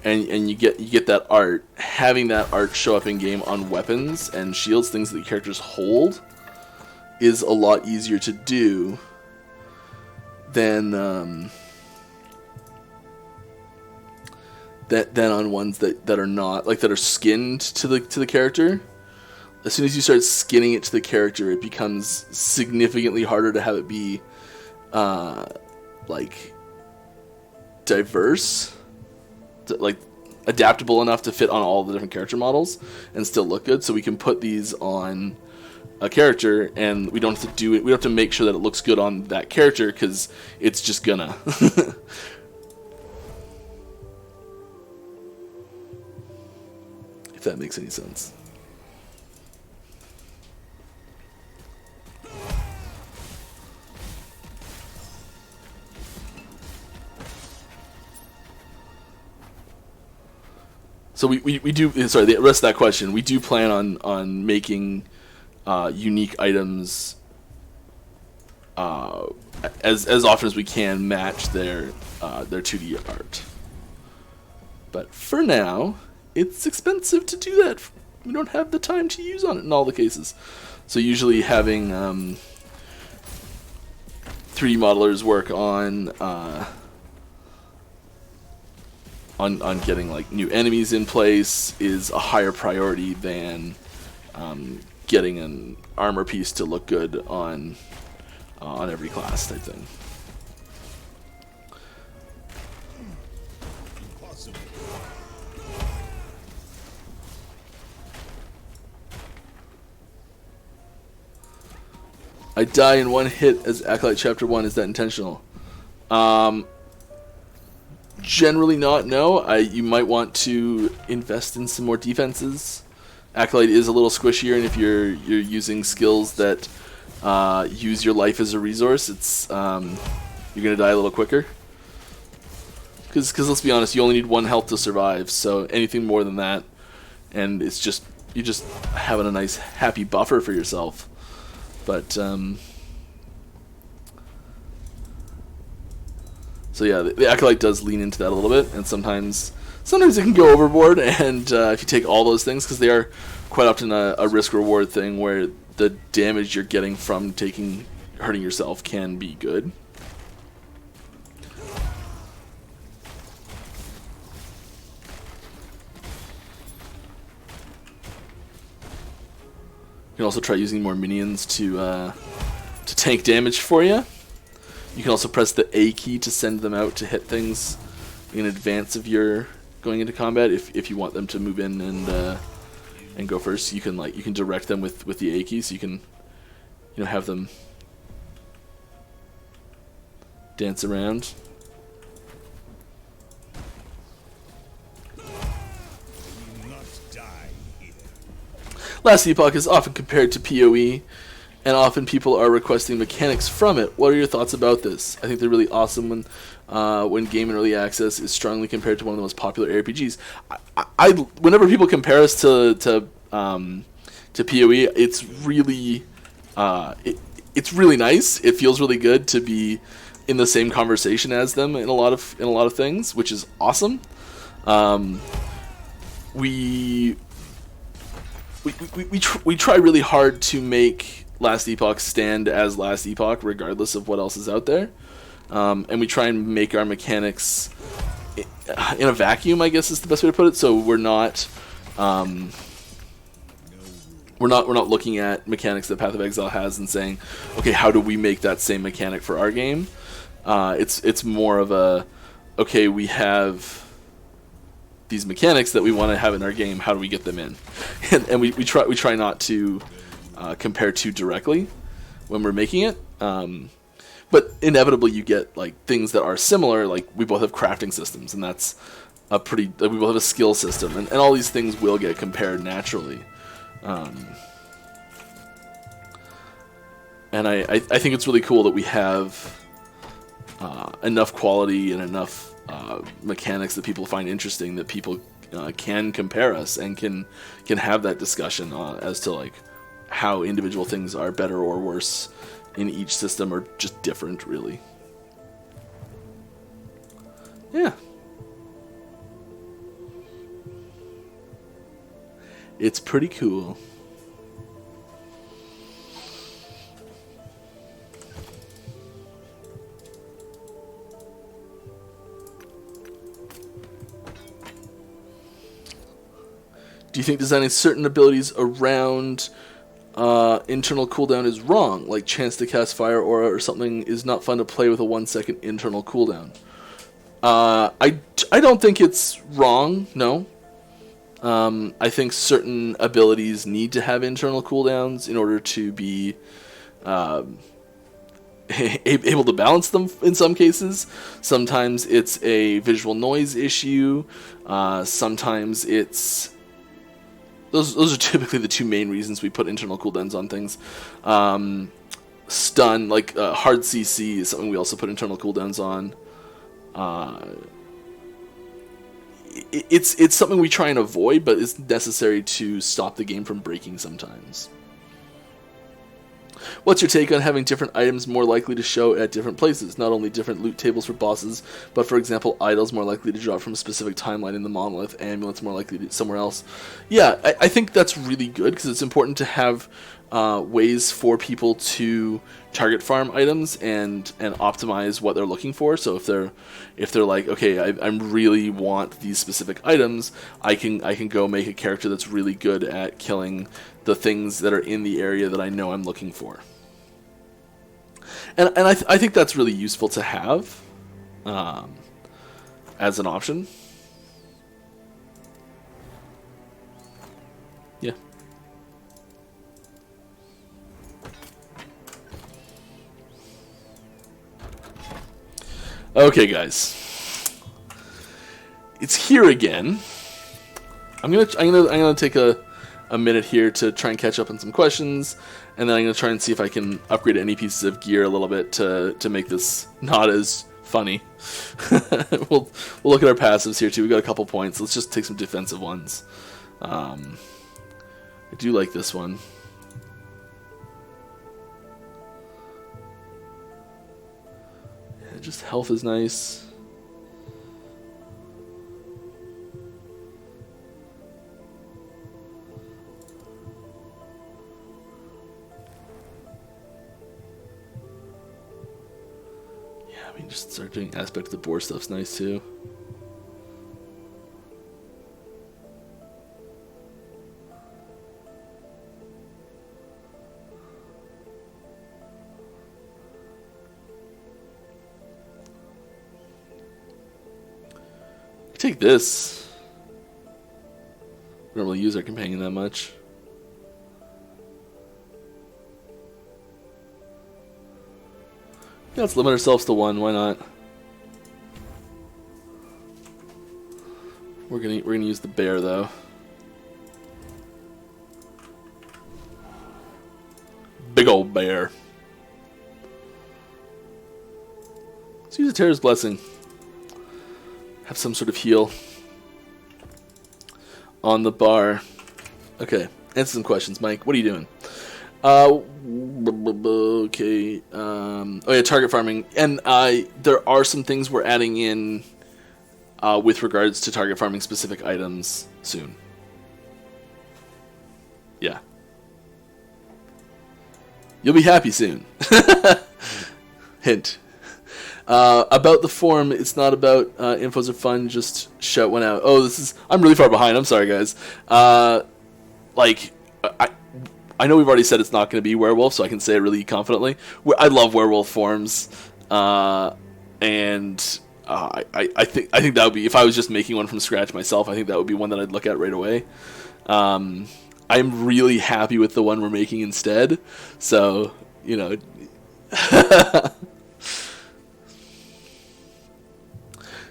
and you get that art, having that art show up in game on weapons and shields, things that the characters hold, is a lot easier to do than on ones that are not, like, that are skinned to the character. As soon as you start skinning it to the character, it becomes significantly harder to have it be like diverse, like adaptable enough to fit on all the different character models and still look good. So we can put these on a character and we don't have to do it. We don't have to make sure that it looks good on that character because it's just gonna. If that makes any sense. So we do, sorry, the rest of that question, we do plan on making unique items as often as we can match their 2D art. But for now, it's expensive to do that. We don't have the time to use on it in all the cases. So usually having 3D modelers work on getting like new enemies in place is a higher priority than getting an armor piece to look good on every class type thing. I die in one hit as Acolyte Chapter 1. Is that intentional? Generally not, no. You might want to invest in some more defenses. Acolyte is a little squishier, and if you're using skills that use your life as a resource, it's you're going to die a little quicker. Because let's be honest, you only need 1 health to survive, so anything more than that, and it's just, you're just having a nice happy buffer for yourself. But so yeah, the Acolyte does lean into that a little bit, and sometimes sometimes it can go overboard, and if you take all those things, because they are quite often a risk-reward thing where the damage you're getting from hurting yourself can be good. You can also try using more minions to tank damage for you. You can also press the A key to send them out to hit things in advance of your going into combat. If you want them to move in and go first, you can direct them with the A key, so you can have them dance around. Last Epoch is often compared to PoE, and often people are requesting mechanics from it. What are your thoughts about this? I think they're really awesome when game in early access is strongly compared to one of the most popular RPGs. Whenever people compare us to PoE, it's really it's really nice. It feels really good to be in the same conversation as them in a lot of things, which is awesome. We try really hard to make Last Epoch stand as Last Epoch, regardless of what else is out there, and we try and make our mechanics in a vacuum, I guess is the best way to put it. So we're not looking at mechanics that Path of Exile has and saying, okay, how do we make that same mechanic for our game? It's more of a, okay, we have these mechanics that we want to have in our game. How do we get them in? And we try not to compare too directly when we're making it. But inevitably you get like things that are similar. Like we both have crafting systems, and that's we both have a skill system, and all these things will get compared naturally. And I think it's really cool that we have enough quality and enough mechanics that people find interesting, that people can compare us and can have that discussion as to like how individual things are better or worse in each system, or just different, really. Yeah. It's pretty cool. Do you think designing certain abilities around internal cooldown is wrong? Like chance to cast fire aura or something is not fun to play with a 1 second internal cooldown. I don't think it's wrong, no. I think certain abilities need to have internal cooldowns in order to be able to balance them in some cases. Sometimes it's a visual noise issue. Sometimes it's... Those are typically the two main reasons we put internal cooldowns on things. Stun, like hard CC, is something we also put internal cooldowns on. It's something we try and avoid, but it's necessary to stop the game from breaking sometimes. What's your take on having different items more likely to show at different places? Not only different loot tables for bosses, but for example, idols more likely to drop from a specific timeline in the monolith, amulets more likely to somewhere else. Yeah, I think that's really good, because it's important to have ways for people to target farm items and optimize what they're looking for. So if they're like, okay, I really want these specific items, I can go make a character that's really good at killing the things that are in the area that I know I'm looking for. And I think that's really useful to have as an option. Yeah. Okay, guys, it's here again. I'm gonna take a minute here to try and catch up on some questions, and then I'm gonna try and see if I can upgrade any pieces of gear a little bit to make this not as funny. We'll look at our passives here too. We got a couple points. Let's just take some defensive ones. I do like this one. Yeah, just health is nice. I mean, just start doing aspect of the boar stuff's nice too. Take this. We don't really use our companion that much. Yeah, let's limit ourselves to one. Why not? We're gonna use the bear though. Big old bear. Let's use Eterra's blessing. Have some sort of heal on the bar. Okay, answer some questions, Mike. What are you doing? Okay. Oh yeah, target farming, and there are some things we're adding in with regards to target farming specific items soon. Yeah, you'll be happy soon. Hint. About the form, it's not about infos are fun, just shout one out. Oh, I'm really far behind, I'm sorry guys. I know we've already said it's not going to be werewolf, so I can say it really confidently. I love werewolf forms, and I think that would be, if I was just making one from scratch myself, I think that would be one that I'd look at right away. I'm really happy with the one we're making instead, so, you know...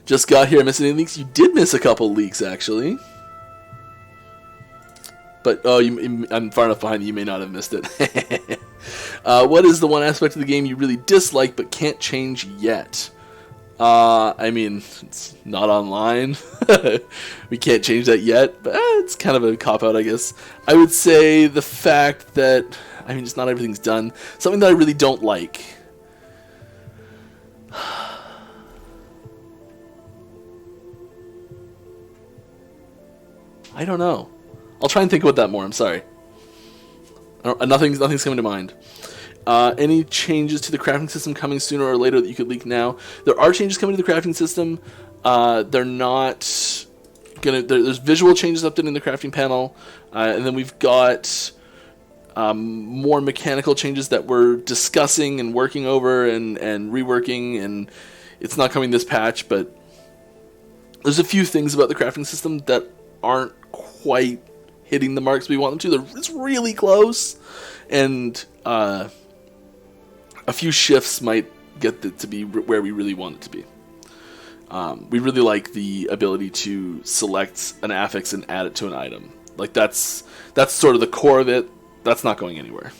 Just got here. Missing any leaks? You did miss a couple leaks, actually. But, oh, I'm far enough behind that you may not have missed it. What is the one aspect of the game you really dislike but can't change yet? I mean, it's not online. We can't change that yet, but it's kind of a cop-out, I guess. I would say the fact that, I mean, just not everything's done. Something that I really don't like. I don't know. I'll try and think about that more. I'm sorry. Nothing's coming to mind. Any changes to the crafting system coming sooner or later that you could leak now? There are changes coming to the crafting system. They're not gonna. There's visual changes updating the crafting panel, and then we've got more mechanical changes that we're discussing and working over and reworking. And it's not coming this patch, but there's a few things about the crafting system that aren't quite hitting the marks we want them to. It's really close, and a few shifts might get it to be where we really want it to be. We really like the ability to select an affix and add it to an item. Like that's sort of the core of it. That's not going anywhere.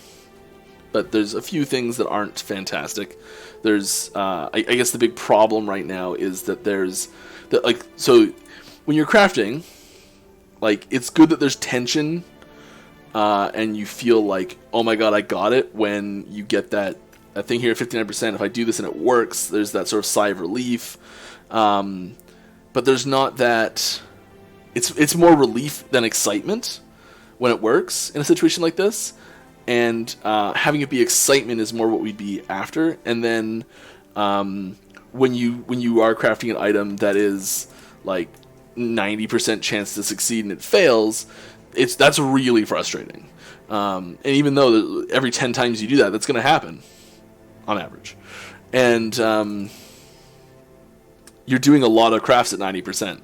But there's a few things that aren't fantastic. There's I guess the big problem right now is that so when you're crafting, like, it's good that there's tension, and you feel like, oh my god, I got it, when you get that thing here at 59%. If I do this and it works, there's that sort of sigh of relief. But there's not that... It's more relief than excitement when it works in a situation like this. And having it be excitement is more what we'd be after. And then when you are crafting an item that is, like, 90% chance to succeed and it fails, that's really frustrating. And even though every 10 times you do that, that's going to happen on average. And you're doing a lot of crafts at 90%.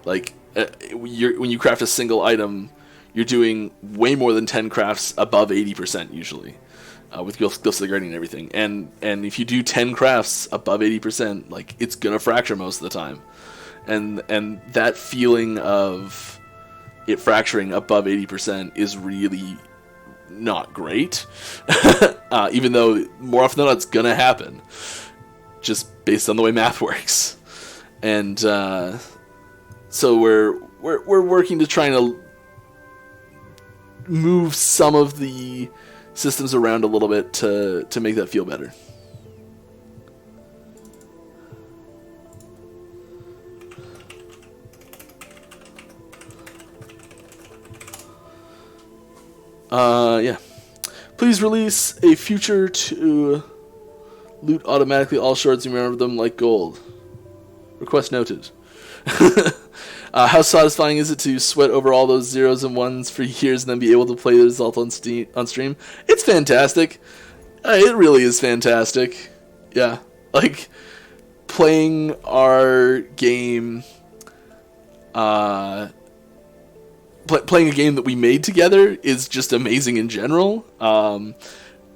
Like, when you craft a single item, you're doing way more than 10 crafts above 80% usually, with Gifts of the Guardian and everything. And if you do 10 crafts above 80%, like, it's going to fracture most of the time. And that feeling of it fracturing above 80% is really not great. Even though more often than not it's gonna happen, just based on the way math works. And so we're working to try to move some of the systems around a little bit to make that feel better. Yeah. Please release a future to Loot automatically all shards and remember them like gold. Request noted. How satisfying is it to sweat over all those zeros and ones for years and then be able to play the result on stream? It's fantastic. It really is fantastic. Yeah. Like, playing our game... playing a game that we made together is just amazing in general.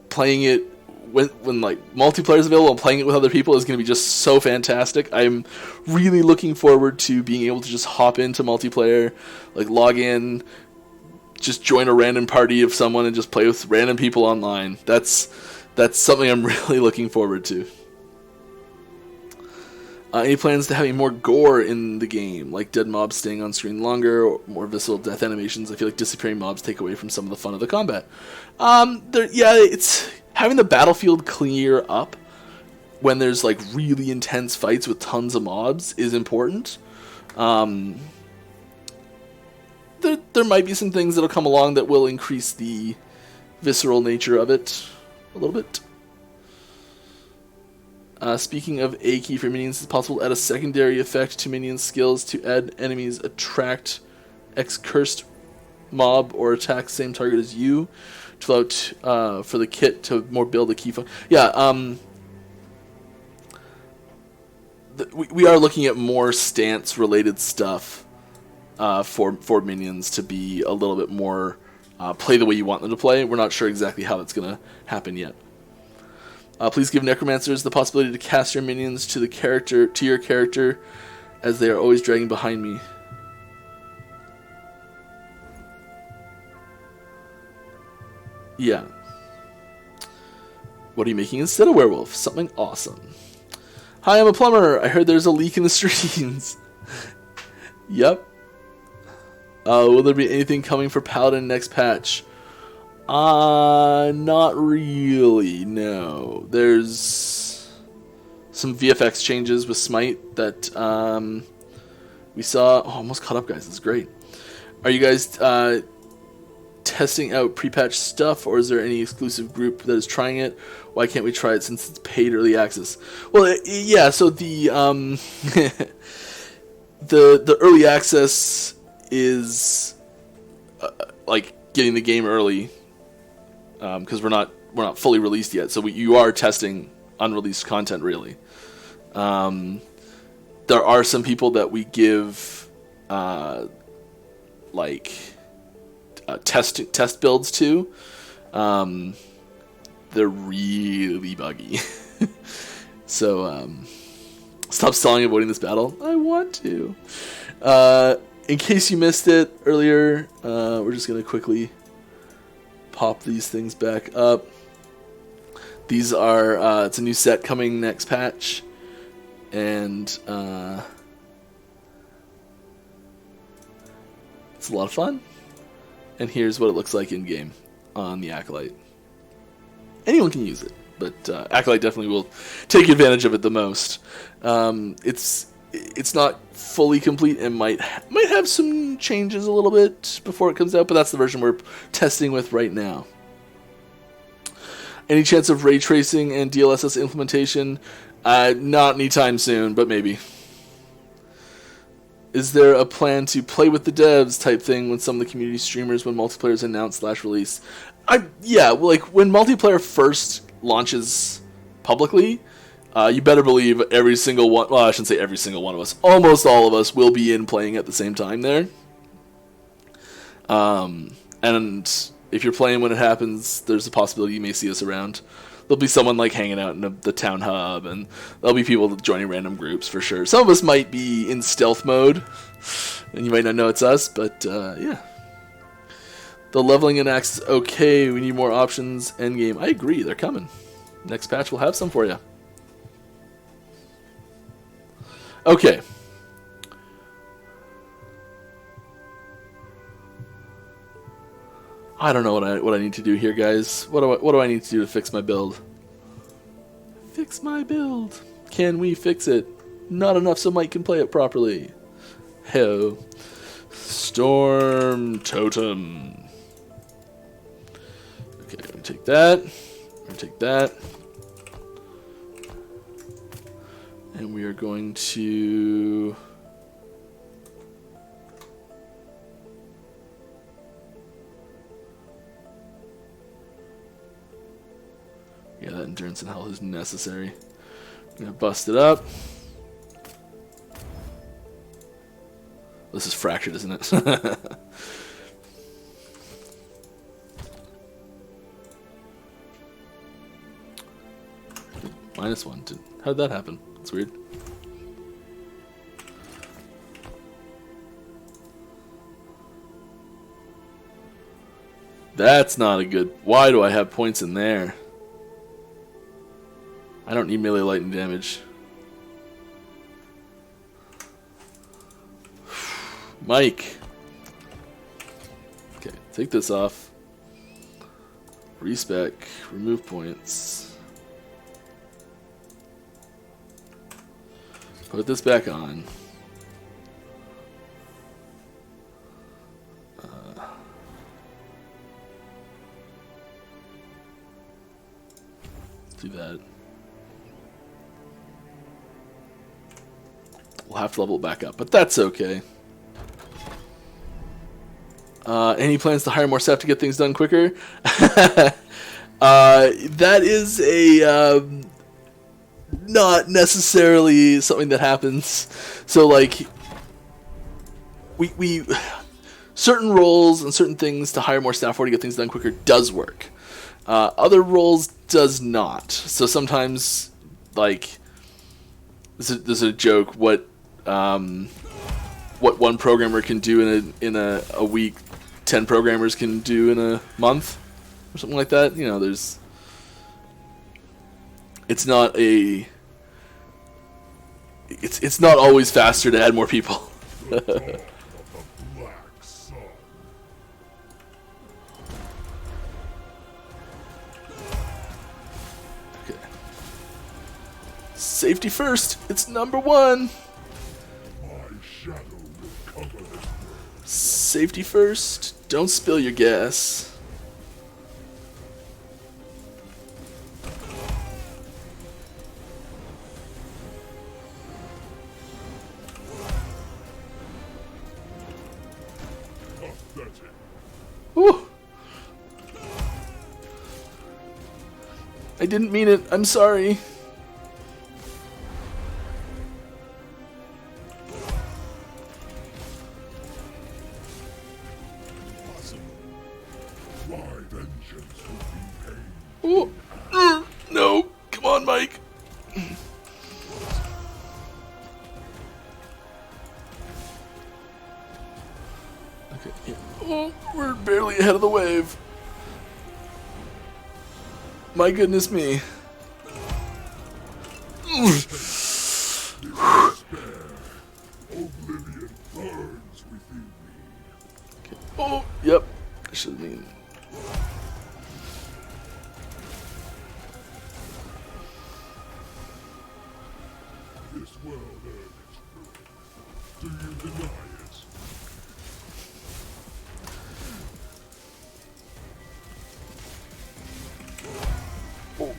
Playing it when like multiplayer is available and playing it with other people is going to be just so fantastic. I'm really looking forward to being able to just hop into multiplayer, like log in, just join a random party of someone and just play with random people online. That's something I'm really looking forward to. Any plans to having more gore in the game, like dead mobs staying on screen longer, or more visceral death animations? I feel like disappearing mobs take away from some of the fun of the combat. It's having the battlefield clear up when there's like really intense fights with tons of mobs is important. There might be some things that'll come along that will increase the visceral nature of it a little bit. Speaking of A key for minions, it's possible to add a secondary effect to minion skills to add enemies attract X-cursed mob or attack same target as you to allow for the kit to more build a key we are looking at more stance related stuff for minions to be a little bit more play the way you want them to play. We're not sure exactly how that's going to happen yet. Please give necromancers the possibility to cast your minions to your character, as they are always dragging behind me. Yeah. What are you making instead of werewolf? Something awesome. Hi, I'm a plumber. I heard there's a leak in the streams. Yep. Will there be anything coming for Paladin next patch? Not really, no. There's some VFX changes with Smite that we saw. Oh, almost caught up, guys. This is great. Are you guys testing out pre-patch stuff, or is there any exclusive group that is trying it? Why can't we try it since it's paid early access? Well, yeah, so the the early access is like getting the game early. Because we're not fully released yet, so you are testing unreleased content really. There are some people that we give test builds to. They're really buggy. So stop stalling and avoiding this battle. I want to. In case you missed it earlier, we're just gonna quickly pop these things back up. These are it's a new set coming next patch, and it's a lot of fun. And here's what it looks like in game on the Acolyte. Anyone can use it, but Acolyte definitely will take advantage of it the most. It's not fully complete and might have some changes a little bit before it comes out, but that's the version we're testing with right now. Any chance of ray tracing and DLSS implementation? Not anytime soon, but maybe. Is there a plan to play with the devs type thing when some of the community streamers when multiplayer is announced /release? Yeah, like when multiplayer first launches publicly, you better believe every single one, well, I shouldn't say every single one of us, almost all of us will be in playing at the same time there. And if you're playing when it happens, there's a possibility you may see us around. There'll be someone like hanging out in the town hub, and there'll be people joining random groups for sure. Some of us might be in stealth mode, and you might not know it's us, but yeah. The leveling and axe is okay. We need more options. Endgame. I agree. They're coming. Next patch will have some for you. Okay. I don't know what I need to do here, guys. What do I need to do to fix my build? Fix my build. Can we fix it? Not enough so Mike can play it properly. Ho. Storm Totem. Okay, I'm gonna take that. I'm gonna take that. And we are going to... yeah, that endurance and health is necessary. I'm going to bust it up. This is fractured, isn't it? -1. How did that happen? That's weird. That's not a good... why do I have points in there? I don't need melee lightning damage. Mike. Okay, take this off. Respec. Remove points. Put this back on. Do that. We'll have to level it back up, but that's okay. Any plans to hire more staff to get things done quicker? That is a not necessarily something that happens. So like we certain roles and certain things to hire more staff for to get things done quicker does work. Other roles does not. So sometimes, like, there's a joke what one programmer can do in a week, 10 programmers can do in a month, or something like that. You know, it's not always faster to add more people. Safety first. It's number one. Safety first. Don't spill your gas. Ooh. I didn't mean it. I'm sorry. Ooh. No. Come on, Mike. Okay. Yeah. Oh, we're barely ahead of the wave. My goodness me. Oblivion burns within me. Okay. Oh, yep. I should mean. This world earned its ruin. Do you deny it?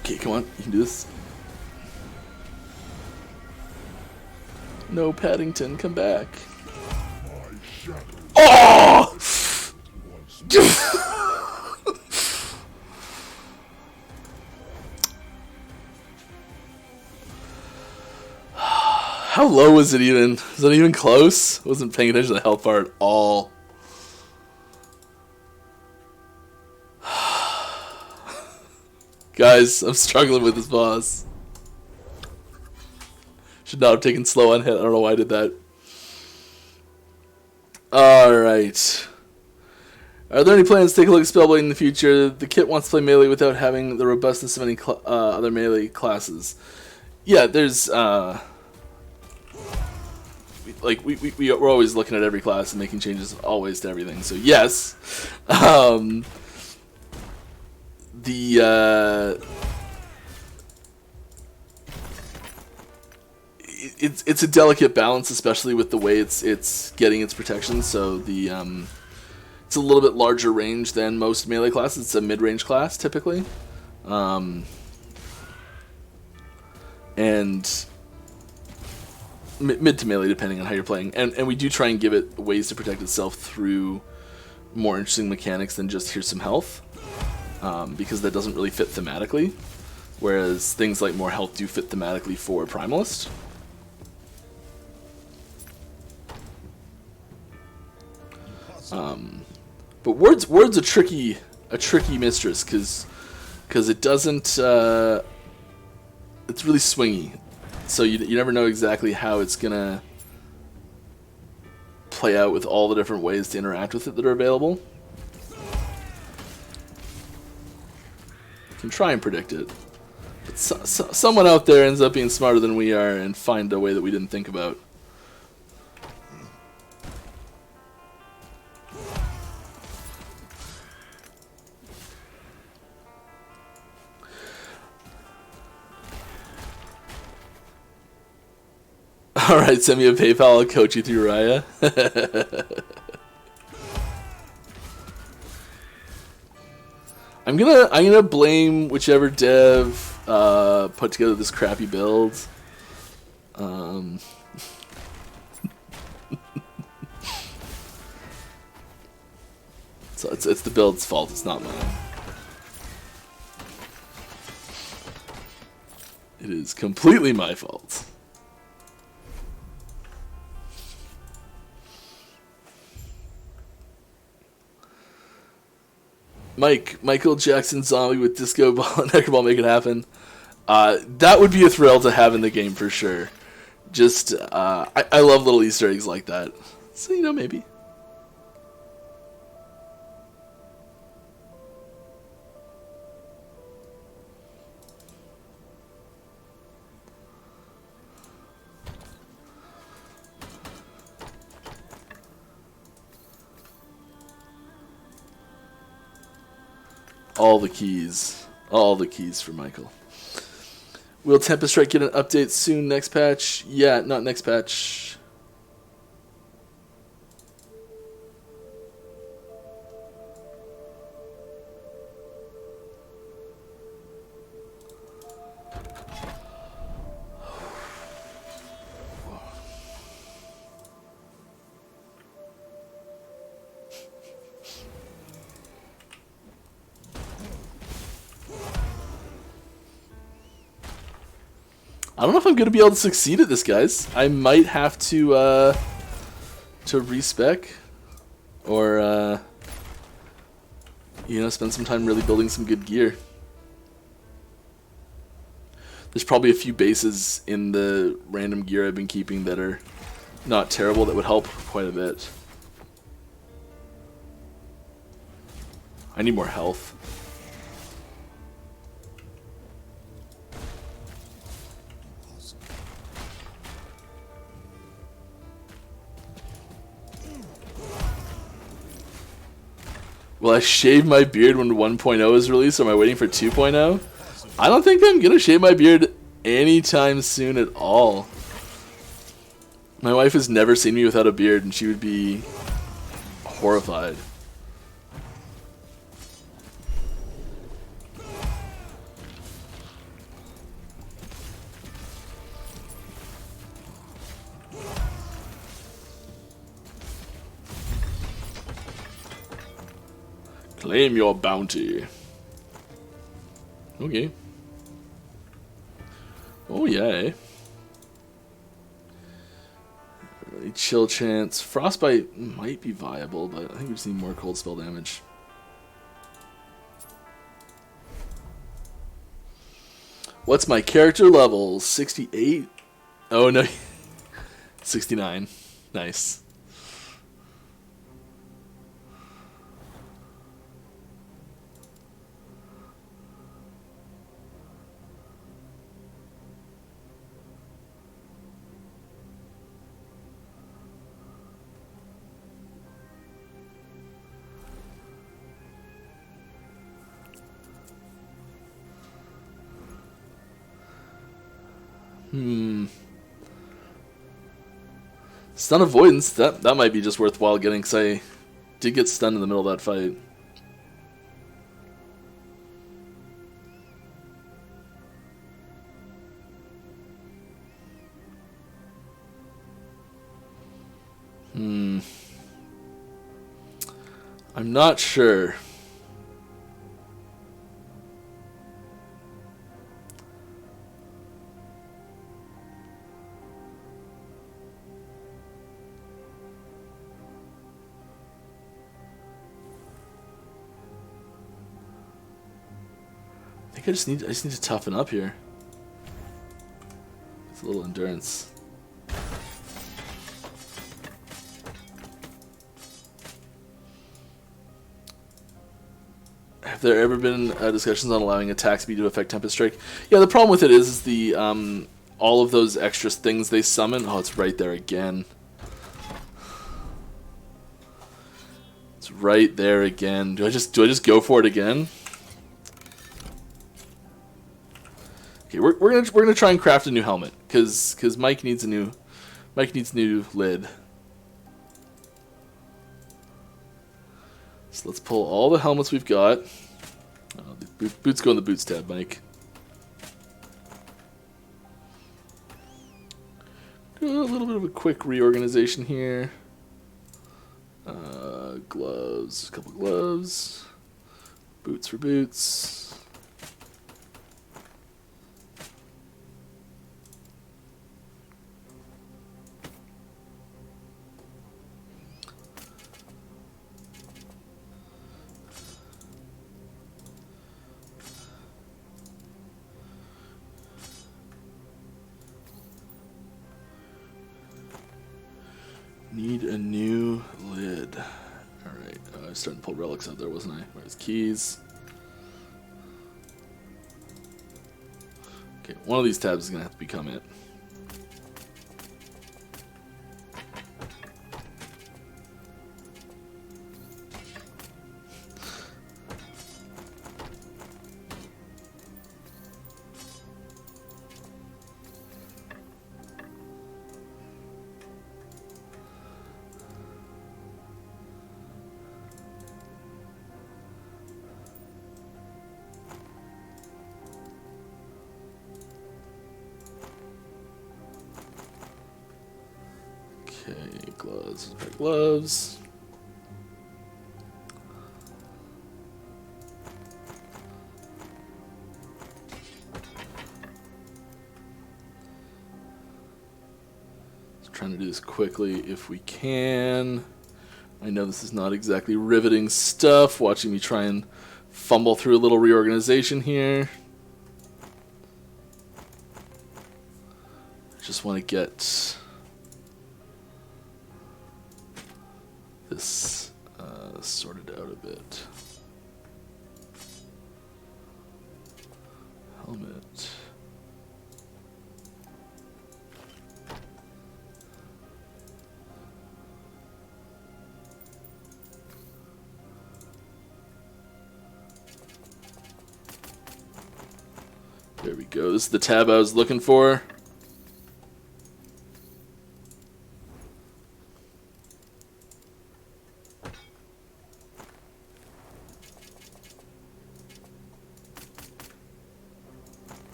Okay, come on. You can do this. No, Paddington, come back. My shadow. Oh! How low was it even? Was it even close? I wasn't paying attention to the health bar at all. Guys, I'm struggling with this boss. Should not have taken slow on hit. I don't know why I did that. Alright. Are there any plans to take a look at Spellblade in the future? The kit wants to play melee without having the robustness of any other melee classes. Yeah, there's... we're always looking at every class and making changes always to everything. So yes. It's a delicate balance, especially with the way it's getting its protection. So it's a little bit larger range than most melee classes. It's a mid-range class typically, and mid to melee, depending on how you're playing. And we do try and give it ways to protect itself through more interesting mechanics than just here's some health, because that doesn't really fit thematically, whereas things like more health do fit thematically for primalist. But word's a tricky mistress, because it doesn't it's really swingy, so you never know exactly how it's gonna play out with all the different ways to interact with it that are available. You can try and predict it, but someone out there ends up being smarter than we are and find a way that we didn't think about. Alright, send me a PayPal, I'll coach you through Raya. I'm gonna blame whichever dev put together this crappy build. So it's the build's fault, it's not mine. It is completely my fault. Michael Jackson zombie with disco ball and necroball, make it happen. That would be a thrill to have in the game for sure. Just I love little Easter eggs like that. So maybe. All the keys for Michael. Will Tempest Strike get an update soon? Next patch? Yeah, not next patch. I don't know if I'm going to be able to succeed at this, guys. I might have to respec, or spend some time really building some good gear. There's probably a few bases in the random gear I've been keeping that are not terrible that would help quite a bit. I need more health. Will I shave my beard when 1.0 is released, or am I waiting for 2.0? I don't think I'm going to shave my beard anytime soon at all. My wife has never seen me without a beard, and she would be horrified. Claim your bounty. Okay. Oh, yay. Really chill chance. Frostbite might be viable, but I think we just need more cold spell damage. What's my character level? 68? Oh, no. 69. Nice. Stun avoidance, that might be just worthwhile getting, because I did get stunned in the middle of that fight. I'm not sure. I think I just need to toughen up here. It's a little endurance. Have there ever been discussions on allowing attack speed to affect Tempest Strike? Yeah, the problem with it is the all of those extra things they summon. Oh, it's right there again. It's right there again. Do I just go for it again? Okay, we're gonna try and craft a new helmet because Mike needs a new lid. So let's pull all the helmets we've got. Oh, the boots go in the boots tab, Mike. Do a little bit of a quick reorganization here. Gloves, a couple gloves. Boots for boots. Need a new lid. Alright, I was starting to pull relics out there, wasn't I? Where's keys? Okay, one of these tabs is going to have to become it. Okay, gloves, gloves. Just trying to do this quickly if we can. I know this is not exactly riveting stuff, watching me try and fumble through a little reorganization here. Just want to get this sorted out a bit. Helmet. There we go. This is the tab I was looking for.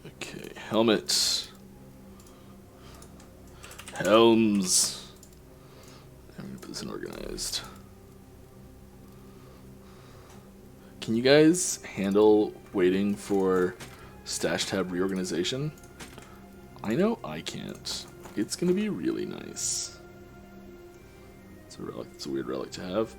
Okay, helmet. Helms. I'm going to put this in organized. Can you guys handle waiting for stash tab reorganization? I know I can't. It's going to be really nice. It's a relic. It's a weird relic to have.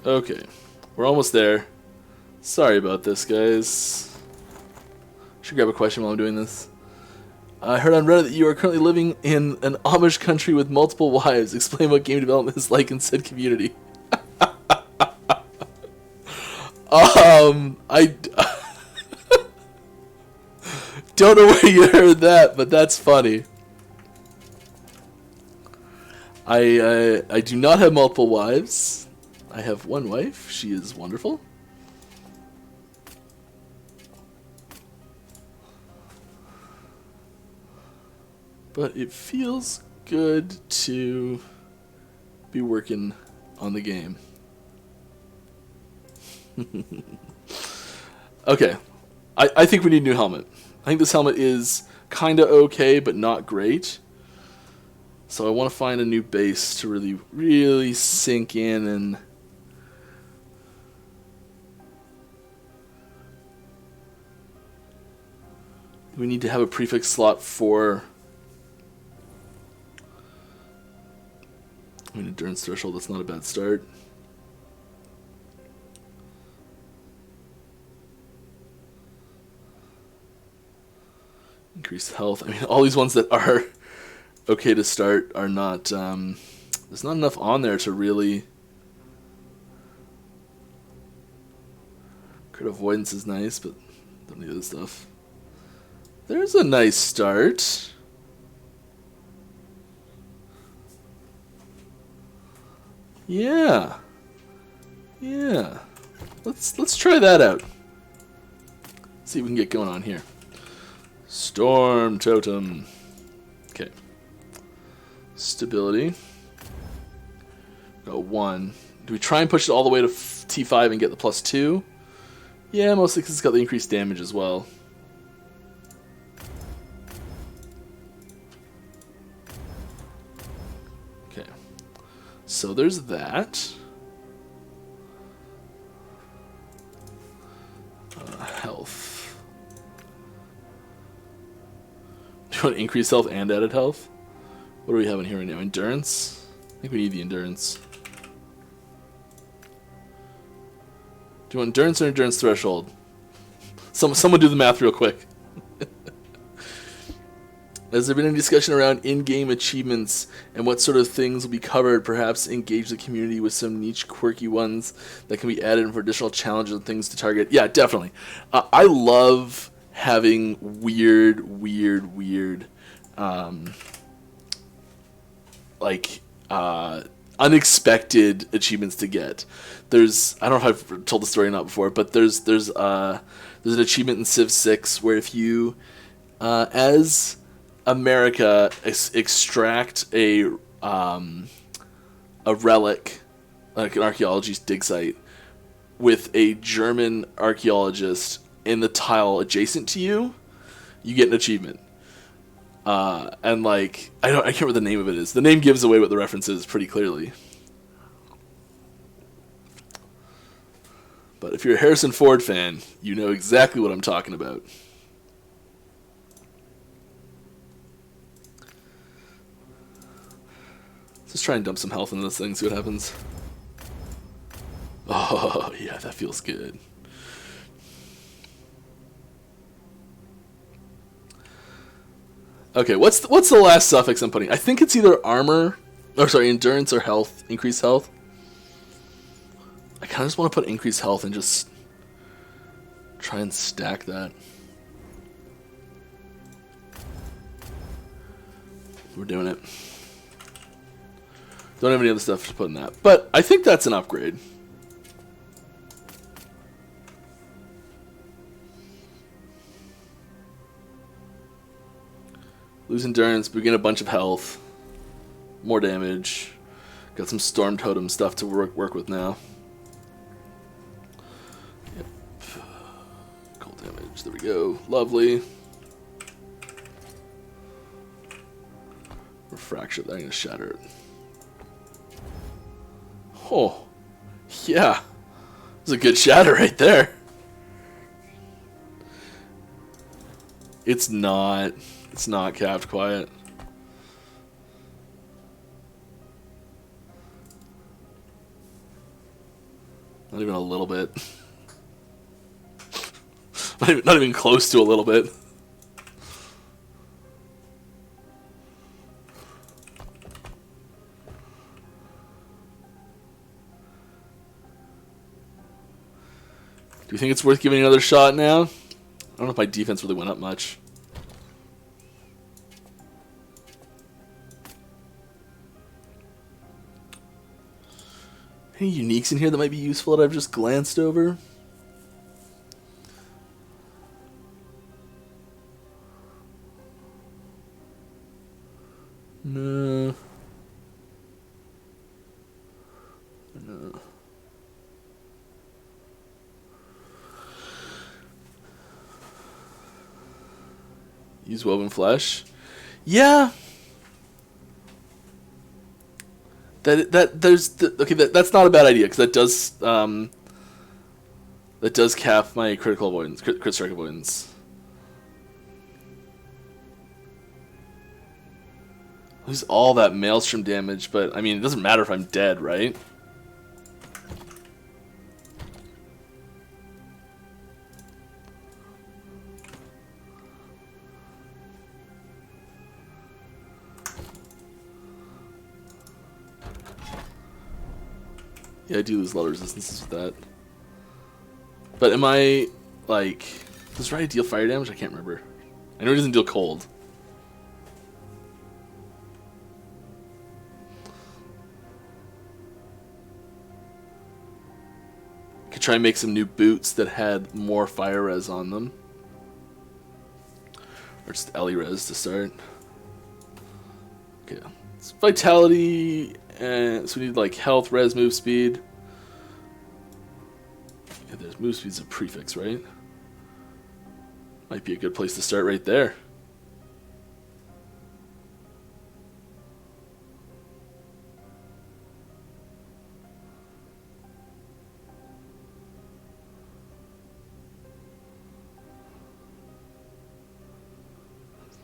Okay, we're almost there. Sorry about this, guys. Should grab a question while I'm doing this. I heard on Reddit that you are currently living in an Amish country with multiple wives. Explain what game development is like in said community. I don't know where you heard that, but that's funny. I do not have multiple wives. I have one wife. She is wonderful. But it feels good to be working on the game. Okay, I think we need a new helmet. I think this helmet is kind of okay, but not great. So I want to find a new base to really, really sink in and... We need to have a prefix slot for... I mean, endurance threshold, that's not a bad start. Increased health. I mean, all these ones that are okay to start are not... there's not enough on there to really... Crit avoidance is nice, but don't need this stuff. There's a nice start. Yeah. Yeah. Let's try that out. See what we can get going on here. Storm Totem. Okay. Stability. Got 1. Do we try and push it all the way to T5 and get the +2? Yeah, mostly because it's got the increased damage as well. Okay. So there's that. Health. Do you want to increase health and added health? What do we have in here right now? Endurance? I think we need the endurance. Do you want endurance or endurance threshold? Someone do the math real quick. Has there been any discussion around in-game achievements and what sort of things will be covered? Perhaps engage the community with some niche, quirky ones that can be added for additional challenges and things to target. Yeah, definitely. I love having weird, unexpected achievements to get. There's, I don't know if I've told the story or not before, but there's an achievement in Civ 6 where if you, as America, extract a relic, like an archaeology dig site, with a German archaeologist in the tile adjacent to you, you get an achievement. And like, I can't remember what the name of it is. The name gives away what the reference is pretty clearly. But if you're a Harrison Ford fan, you know exactly what I'm talking about. Let's try and dump some health into this thing, see what happens. Oh, yeah, that feels good. Okay, what's the last suffix I'm putting? I think it's either armor, or sorry, endurance or health, increased health. I kind of just want to put increased health and just try and stack that. We're doing it. Don't have any other stuff to put in that. But I think that's an upgrade. Lose endurance, but we get a bunch of health. More damage. Got some storm totem stuff to work with now. Yep. Cold damage. There we go. Lovely. Fracture that. I'm going to shatter it. Oh. Yeah. That's a good shatter right there. It's not capped quiet. Not even a little bit. Not even close to a little bit. Do you think it's worth giving another shot now? I don't know if my defense really went up much. Any uniques in here that might be useful that I've just glanced over? No. No. Use woven flesh. Yeah. That's not a bad idea because that does cap my critical avoidance, crit strike avoidance. Lose all that maelstrom damage, but I mean it doesn't matter if I'm dead, right? Yeah, I do lose a lot of resistances with that. But am I, like... Does Riot deal fire damage? I can't remember. I know it doesn't deal cold. Could try and make some new boots that had more fire res on them. Or just Ellie res to start. Okay. It's vitality... And so we need like health, res, move speed. Yeah, there's move speed's a prefix, right? Might be a good place to start right there.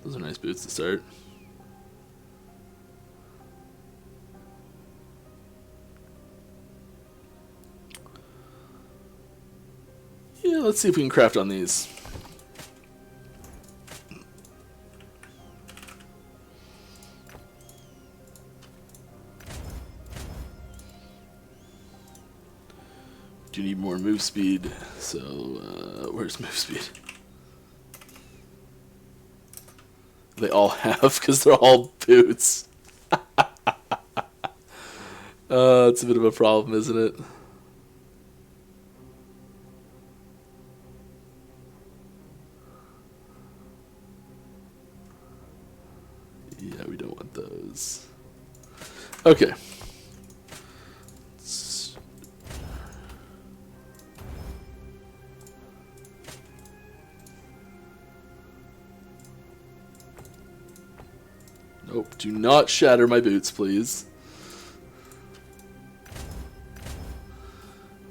Those are nice boots to start. Yeah, let's see if we can craft on these. Do need more move speed, so where's move speed? They all have, because they're all boots. It's a bit of a problem, isn't it? Yeah, we don't want those. Okay. Nope, do not shatter my boots, please.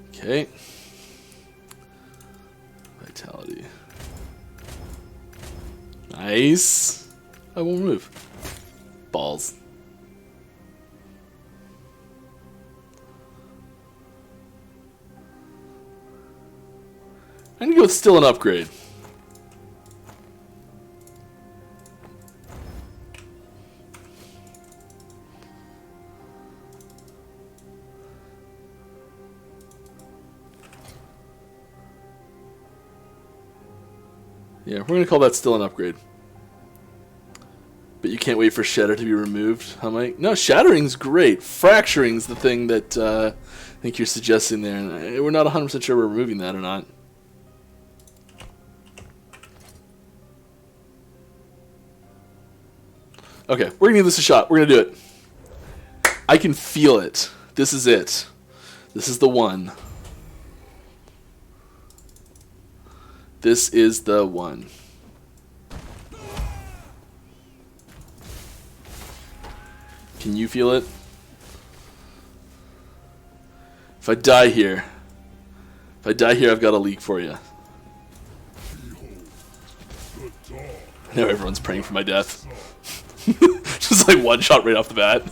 Okay. Vitality. Nice. I won't move. Balls. I'm gonna go with still an upgrade. Yeah, we're gonna call that still an upgrade. But you can't wait for Shatter to be removed, huh, Mike? No, Shattering's great. Fracturing's the thing that I think you're suggesting there. And we're not 100% sure we're removing that or not. Okay, we're gonna give this a shot. We're gonna do it. I can feel it. This is it. This is the one. This is the one. Can you feel it? If I die here, I've got a leak for you. Now everyone's praying for my death. Just like one shot right off the bat.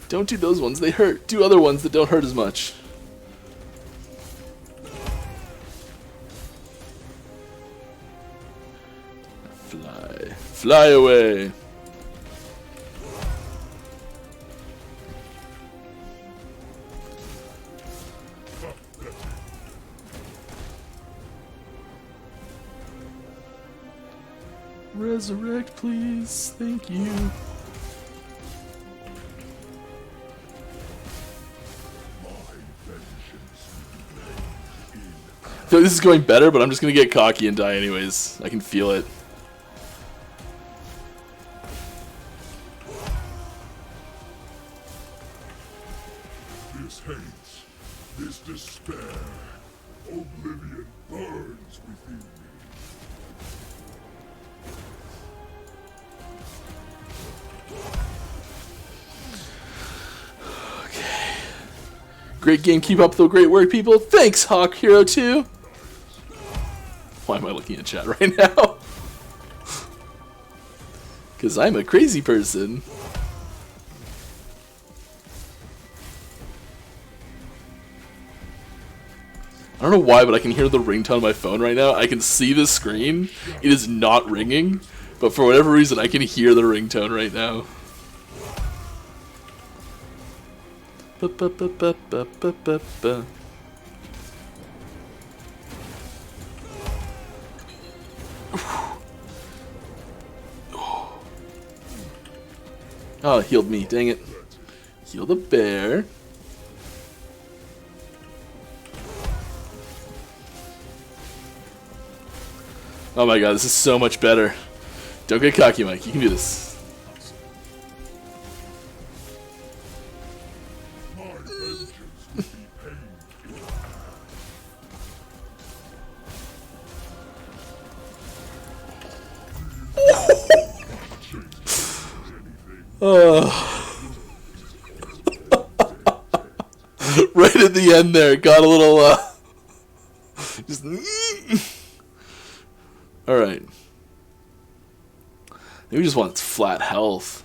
Don't do those ones, they hurt. Do other ones that don't hurt as much. Fly. Fly away. Resurrect, please. Thank you. feel like this is going better, but I'm just gonna get cocky and die anyways. I can feel it. This hate, this despair, oblivion burns within me. Great game, keep up the great work, people. Thanks, Hawk Hero 2. Why am I looking at chat right now? Because I'm a crazy person. I don't know why, but I can hear the ringtone on my phone right now. I can see the screen. It is not ringing, but for whatever reason, I can hear the ringtone right now. Ba-ba-ba-ba-ba-ba-ba. Oh, it healed me. Dang it. Heal the bear. Oh my god, this is so much better. Don't get cocky, Mike. You can do this. My vengeance will be painful. Right at the end there, got a little, just... Alright. Maybe we just want flat health.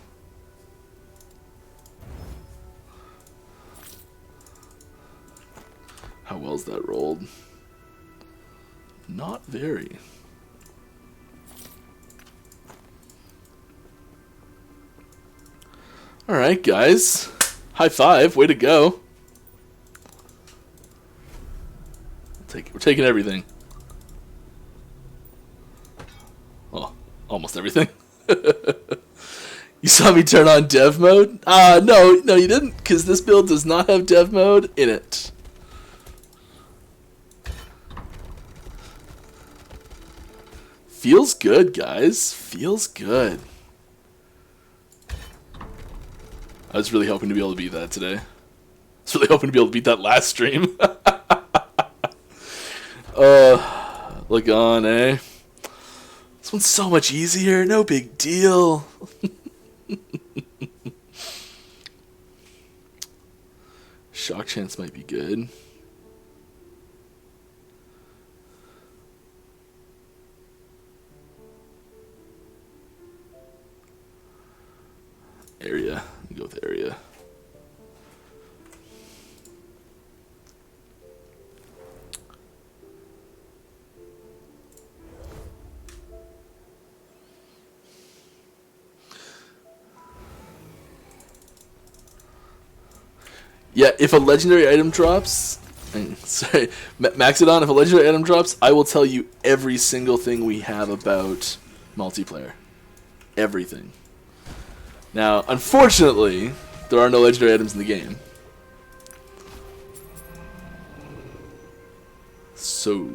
How well's that rolled? Not very. Alright, guys. High five. Way to go. We're taking everything. Oh, almost everything. You saw me turn on dev mode? No, you didn't, because this build does not have dev mode in it. Feels good, guys. Feels good. I was really hoping to be able to beat that today. I was really hoping to be able to beat that last stream. Look on, eh? This one's so much easier. No big deal. Shock chance might be good. Area. Go with area. Yeah, if a legendary item drops, sorry, Maxodon, if a legendary item drops, I will tell you every single thing we have about multiplayer. Everything. Now, unfortunately, there are no legendary items in the game. So,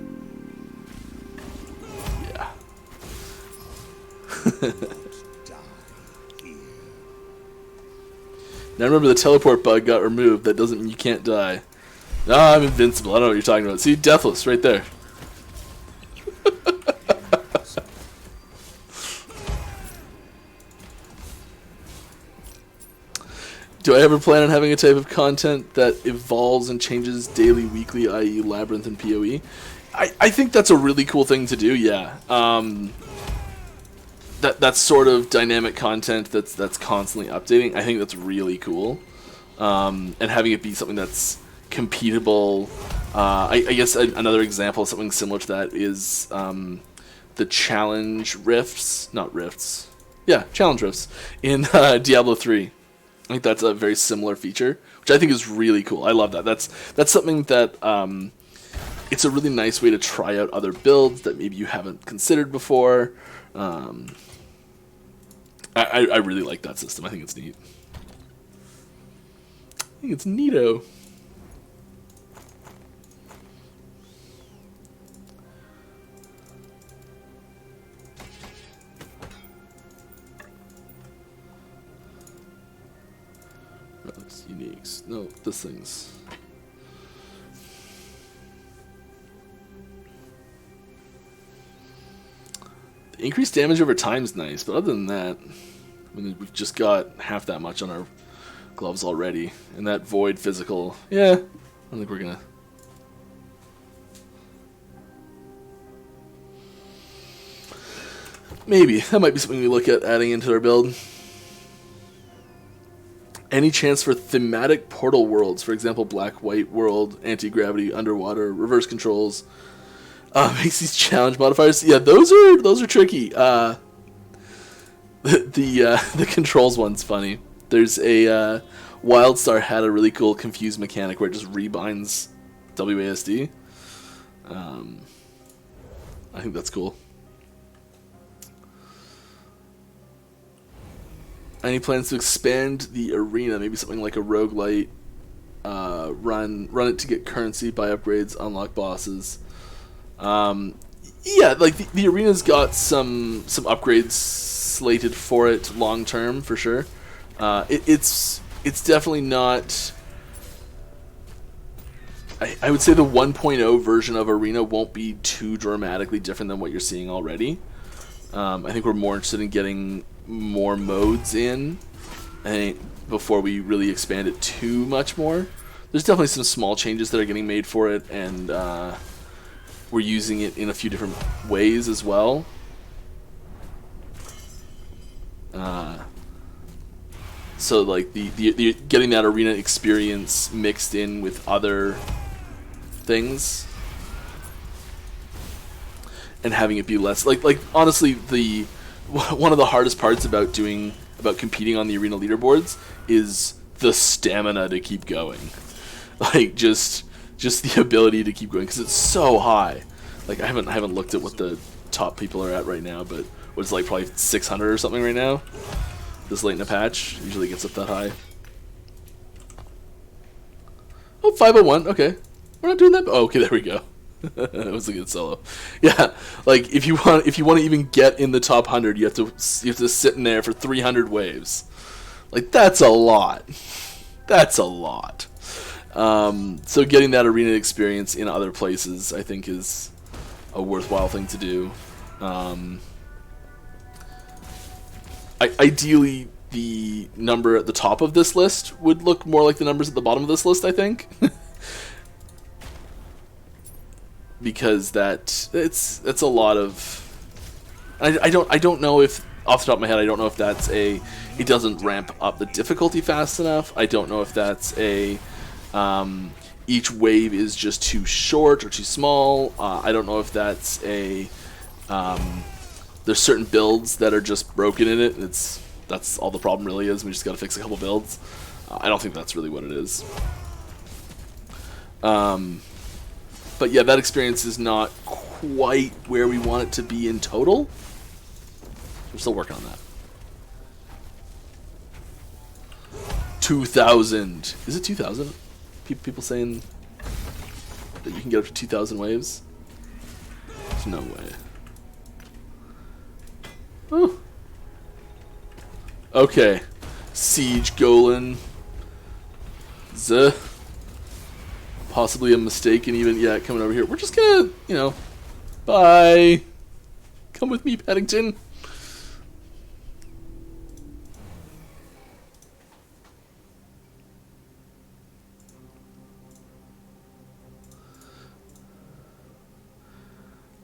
yeah. Now remember, the teleport bug got removed. That doesn't mean you can't die. No, I'm invincible. I don't know what you're talking about. See, deathless right there. Do I ever plan on having a type of content that evolves and changes daily, weekly, i.e. Labyrinth and PoE? I think that's a really cool thing to do, yeah. That's sort of dynamic content that's constantly updating. I think that's really cool. And having it be something that's competable. I guess another example of something similar to that is the challenge rifts. Not rifts. Yeah, challenge rifts in Diablo 3. I think that's a very similar feature, which I think is really cool. I love that. That's something that it's a really nice way to try out other builds that maybe you haven't considered before. I really like that system. I think it's neat. I think it's neato. Uniques. No, this thing's... The increased damage over time is nice, but other than that, I mean, we've just got half that much on our gloves already. And that void physical, yeah, I don't think we're gonna... Maybe. That might be something we look at adding into our build. Any chance for thematic portal worlds, for example, black-white world, anti-gravity, underwater, reverse controls, makes these challenge modifiers. Yeah, those are tricky. The controls one's funny. There's a Wildstar had a really cool confused mechanic where it just rebinds WASD. I think that's cool. Any plans to expand the arena? Maybe something like a roguelite. Run it to get currency, buy upgrades, unlock bosses. Yeah, like the arena's got some upgrades slated for it long term for sure. It's definitely not. I would say the 1.0 version of Arena won't be too dramatically different than what you're seeing already. I think we're more interested in getting more modes in, I think, before we really expand it too much more. There's definitely some small changes that are getting made for it, and we're using it in a few different ways as well. So like the getting that arena experience mixed in with other things, and having it be less like honestly, the one of the hardest parts about competing on the arena leaderboards is the stamina to keep going. Like just the ability to keep going, because it's so high. Like I haven't looked at what the top people are at right now, but what's like probably 600 or something right now. This late in a patch usually gets up that high. Oh, 501. Okay, we're not doing that. Oh, okay, there we go. That was a good solo. Yeah, like if you want to even get in the top 100, you have to sit in there for 300 waves. Like that's a lot. That's a lot. So getting that arena experience in other places, I think, is a worthwhile thing to do. Ideally, the number at the top of this list would look more like the numbers at the bottom of this list, I think. Because it's a lot of... I don't know if, off the top of my head, I don't know if that's it doesn't ramp up the difficulty fast enough. I don't know if that's each wave is just too short or too small. I don't know if that's there's certain builds that are just broken in it. That's all the problem really is. We just got to fix a couple builds. I don't think that's really what it is. But yeah, that experience is not quite where we want it to be in total. We're still working on that. 2,000. Is it 2,000? People saying that you can get up to 2,000 waves? There's no way. Ooh. Okay. Siege Golan. Possibly a mistake, and even, yeah, coming over here. We're just gonna, bye. Come with me, Paddington.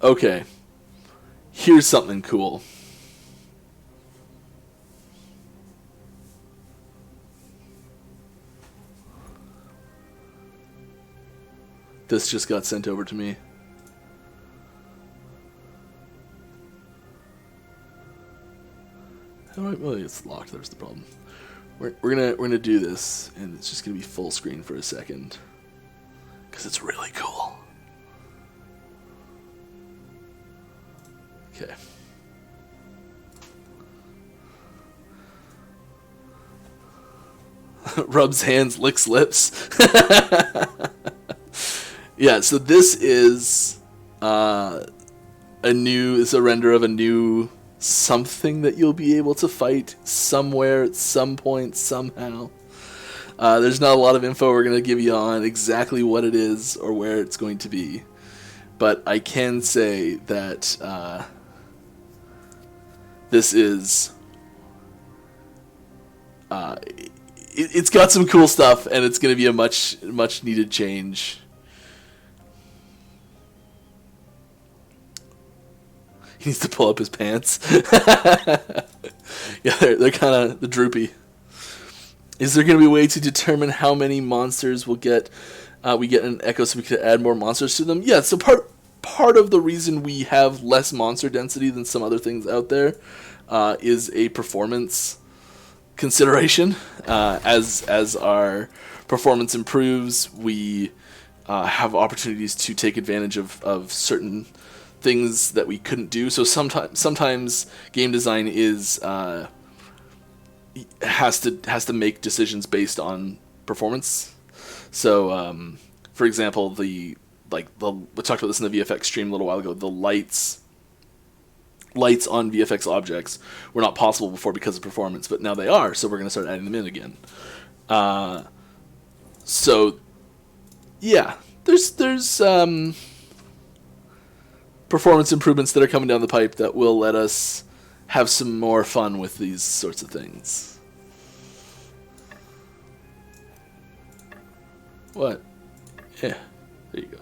Okay. Here's something cool. This just got sent over to me. Well, it's locked. There's the problem. We're gonna do this, and it's just gonna be full screen for a second, because it's really cool. Okay. Rubs hands, licks lips. Yeah, so this is it's a render of a new something that you'll be able to fight somewhere at some point somehow. There's not a lot of info we're going to give you on exactly what it is or where it's going to be. But I can say that this is... it's got some cool stuff, and it's going to be a much needed change. He needs to pull up his pants. Yeah, they're kind of droopy. Is there going to be a way to determine how many monsters we'll get? We get an echo so we can add more monsters to them. Yeah, so part of the reason we have less monster density than some other things out there is a performance consideration. As our performance improves, we have opportunities to take advantage of certain things that we couldn't do. So sometimes game design is has to make decisions based on performance. So for example, we talked about this in the VFX stream a little while ago. The lights on VFX objects were not possible before because of performance, but now they are, so we're going to start adding them in again. So yeah, there's performance improvements that are coming down the pipe that will let us have some more fun with these sorts of things. What? Yeah, there you go.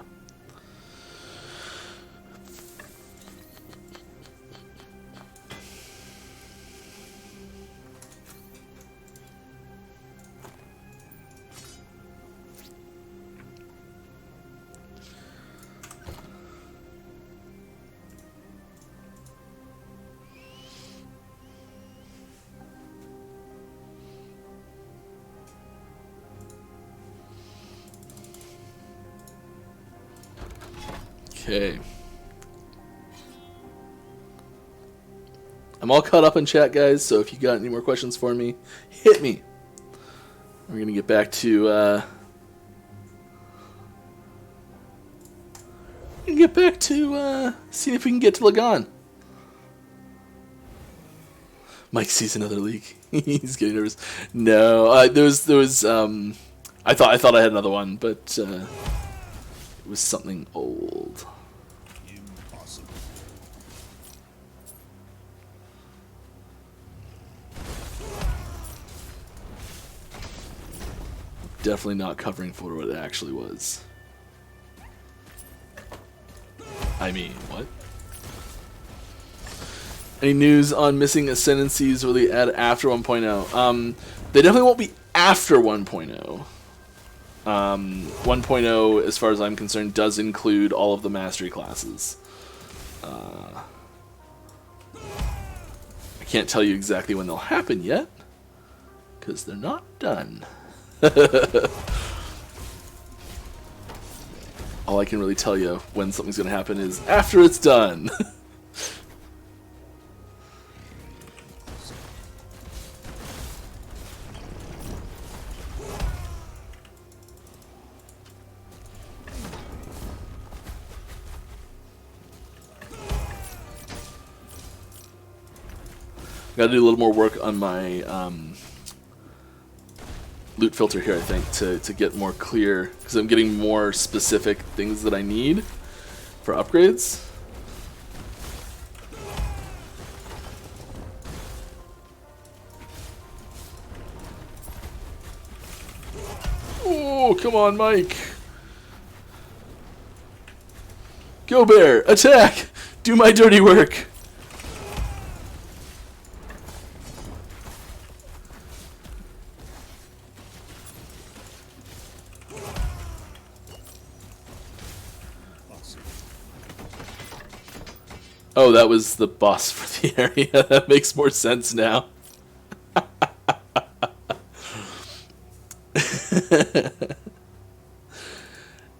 Okay. I'm all caught up in chat, guys, so if you got any more questions for me, hit me. We're going to get back to seeing if we can get to Lagan. Mike sees another leak. He's getting nervous. No, there was I thought I had another one, but it was something old. Impossible. Definitely not covering for what it actually was. I mean, what? Any news on missing ascendancies? Will they add after 1.0? They definitely won't be after 1.0. 1.0, as far as I'm concerned, does include all of the mastery classes. I can't tell you exactly when they'll happen yet, because they're not done. All I can really tell you when something's going to happen is after it's done. Got to do a little more work on my loot filter here, I think, to get more clear, because I'm getting more specific things that I need for upgrades. Oh, come on, Mike. Go Bear, attack! Do my dirty work! Oh, that was the boss for the area. That makes more sense now.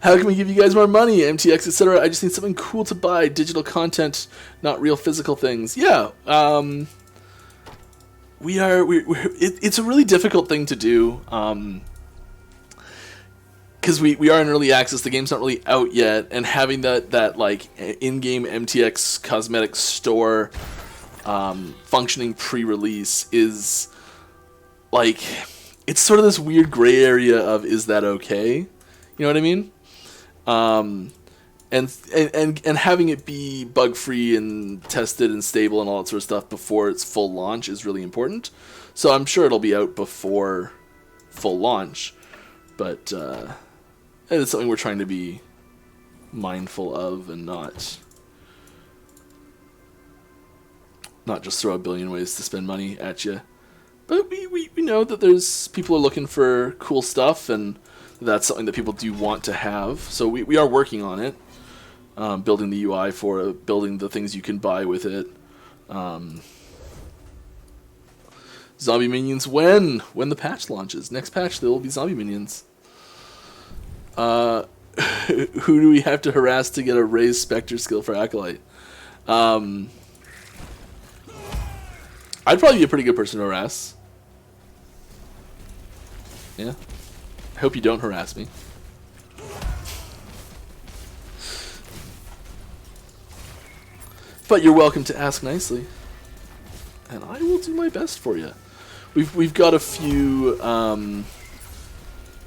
How can we give you guys more money? MTX, etc. I just need something cool to buy. Digital content, not real physical things. Yeah. It's a really difficult thing to do. Because we are in early access, the game's not really out yet, and having that like in-game MTX cosmetic store functioning pre-release is like it's sort of this weird gray area of, is that okay? You know what I mean? And having it be bug free and tested and stable and all that sort of stuff before its full launch is really important. So I'm sure it'll be out before full launch, but it's something we're trying to be mindful of and not just throw a billion ways to spend money at you. But we know that there's people are looking for cool stuff, and that's something that people do want to have. So we are working on it, building the UI for it, building the things you can buy with it. Zombie minions when the patch launches. Next patch there will be zombie minions. Who do we have to harass to get a raised Spectre skill for Acolyte? I'd probably be a pretty good person to harass. Yeah. I hope you don't harass me. But you're welcome to ask nicely, and I will do my best for you. We've got a few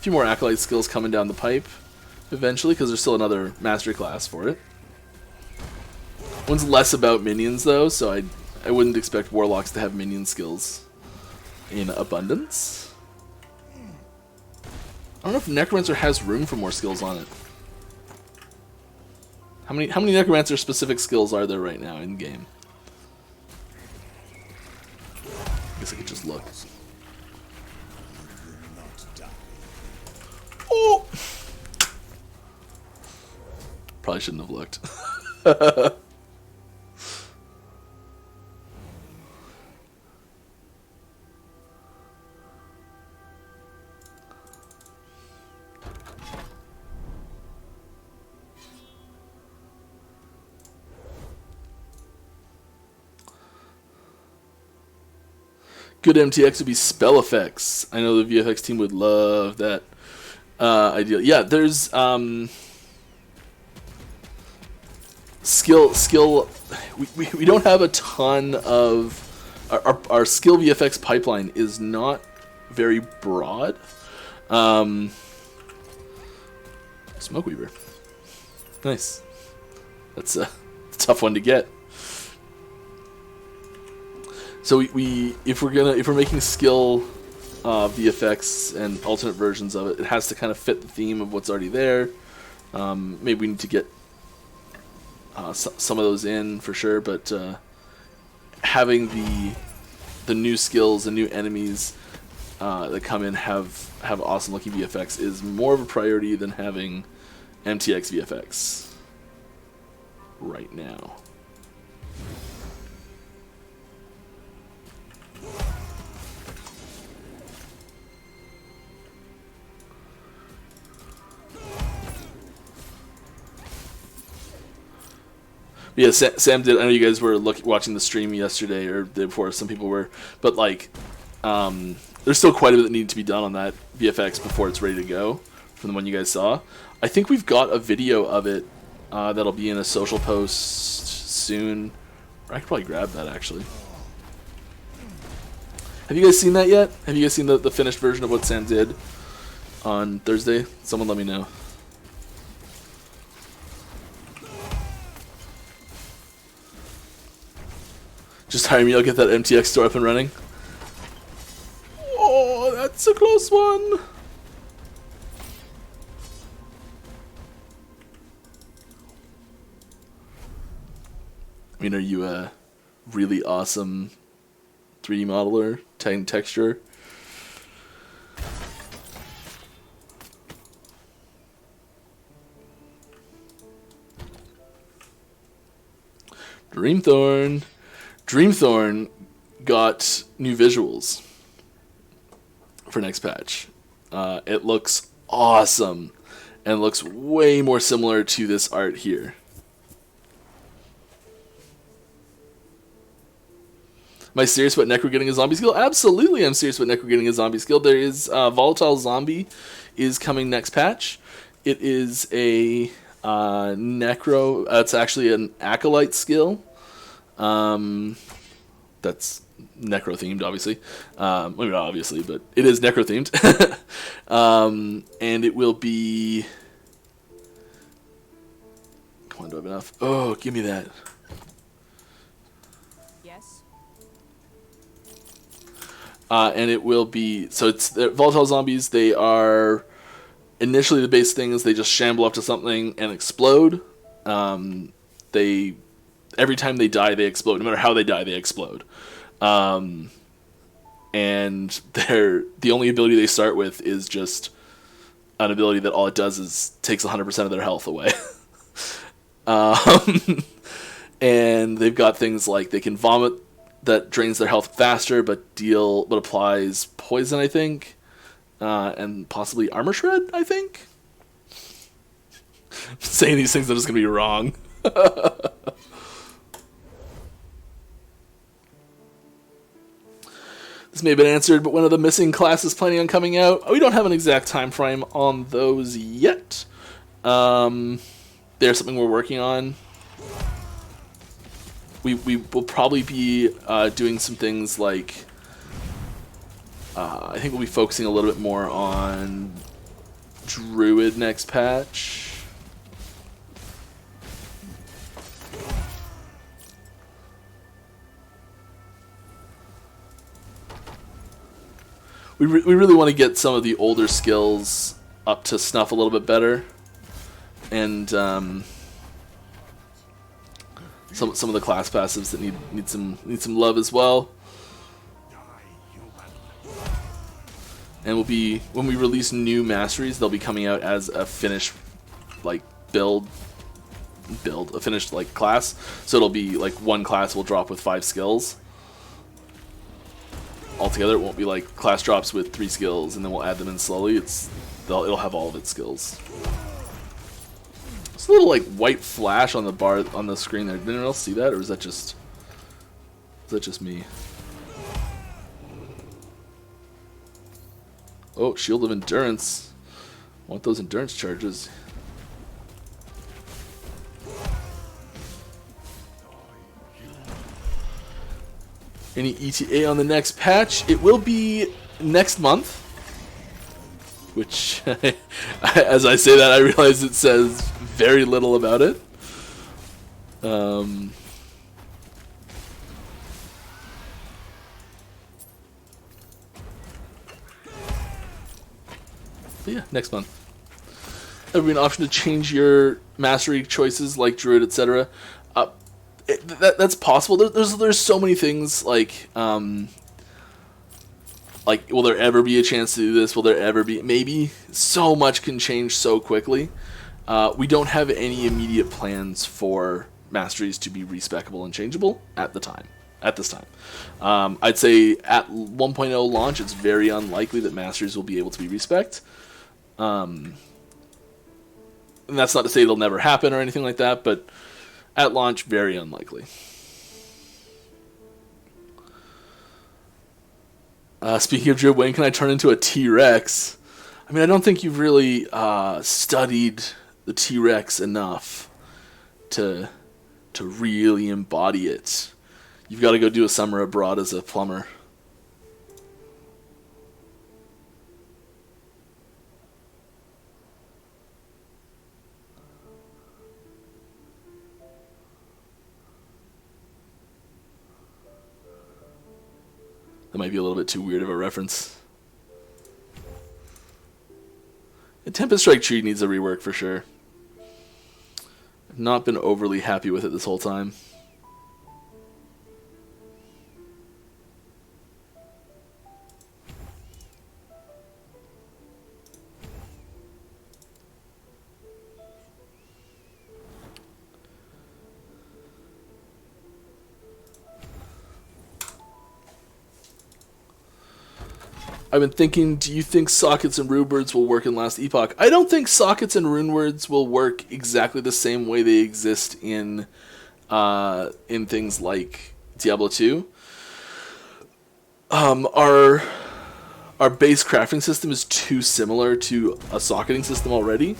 more Acolyte skills coming down the pipe eventually, because there's still another Mastery class for it. One's less about minions though, so I wouldn't expect Warlocks to have minion skills in abundance. I don't know if Necromancer has room for more skills on it. How many Necromancer specific skills are there right now in game? I guess I could just look. Oh! Probably shouldn't have looked. Good MTX would be spell effects. I know the VFX team would love that idea. Yeah, there's skill. We don't have a ton of our skill VFX pipeline is not very broad. Smoke Weaver, nice. That's a tough one to get. So if we're making skill VFX and alternate versions of it, it has to kind of fit the theme of what's already there. Maybe we need to get some of those in for sure, but having the new skills and new enemies that come in have awesome looking VFX is more of a priority than having MTX VFX right now. Yeah, Sam did. I know you guys were watching the stream yesterday or the day before. Some people were, but like, there's still quite a bit that needs to be done on that VFX before it's ready to go. From the one you guys saw, I think we've got a video of it that'll be in a social post soon. Or I could probably grab that actually. Have you guys seen that yet? Have you guys seen the finished version of what Sam did on Thursday? Someone let me know. Just hire me, I'll get that MTX store up and running. Oh, that's a close one. I mean, are you a really awesome 3D modeler, texture? Dreamthorn got new visuals for next patch. It looks awesome and looks way more similar to this art here. Am I serious about Necro getting a zombie skill? Absolutely, I'm serious about Necro getting a zombie skill. There is Volatile Zombie is coming next patch. It is a Necro. It's actually an Acolyte skill. That's necro themed, obviously. Well, not obviously, but it is necro themed. And it will be. Come on, do I have enough? Oh, give me that. Yes. And it will be, so it's volatile zombies. They are initially, the base thing is they just shamble up to something and explode. They every time they die, they explode. No matter how they die, they explode. And the only ability they start with is just an ability that all it does is takes 100% of their health away. And they've got things like they can vomit that drains their health faster, but applies poison, I think, and possibly armor shred, I think. Saying these things, I'm just gonna be wrong. This may have been answered, but when are the missing classes planning on coming out? We don't have an exact time frame on those yet. There's something we're working on. We will probably be doing some things like I think we'll be focusing a little bit more on Druid next patch. We really want to get some of the older skills up to snuff a little bit better, and some of the class passives that need some love as well. And when we release new masteries, they'll be coming out as a finished like build, a finished like class. So it'll be like one class will drop with 5 skills. Altogether, it won't be like class drops with 3 skills and then we'll add them in slowly. It'll have all of its skills. It's a little like white flash on the bar on the screen there. Did anyone else see that, or is that just me? Oh, Shield of Endurance. Want those endurance charges. Any ETA on the next patch? It will be next month. Which, as I say that, I realize it says very little about it. But yeah, next month. There will be an option to change your mastery choices, like Druid, etc. That's possible. There's so many things like will there ever be a chance to do this? Will there ever be? Maybe. So much can change so quickly. We don't have any immediate plans for masteries to be respecable and changeable at this time. I'd say at 1.0 launch, it's very unlikely that masteries will be able to be respect. And that's not to say it'll never happen or anything like that, but at launch, very unlikely. Speaking of Druid, when can I turn into a T-Rex? I mean, I don't think you've really studied the T-Rex enough to really embody it. You've got to go do a summer abroad as a plumber. That might be a little bit too weird of a reference. The Tempest Strike tree needs a rework for sure. I've not been overly happy with it this whole time. I've been thinking, do you think sockets and rune words will work in Last Epoch? I don't think sockets and rune words will work exactly the same way they exist in things like Diablo 2. Our base crafting system is too similar to a socketing system already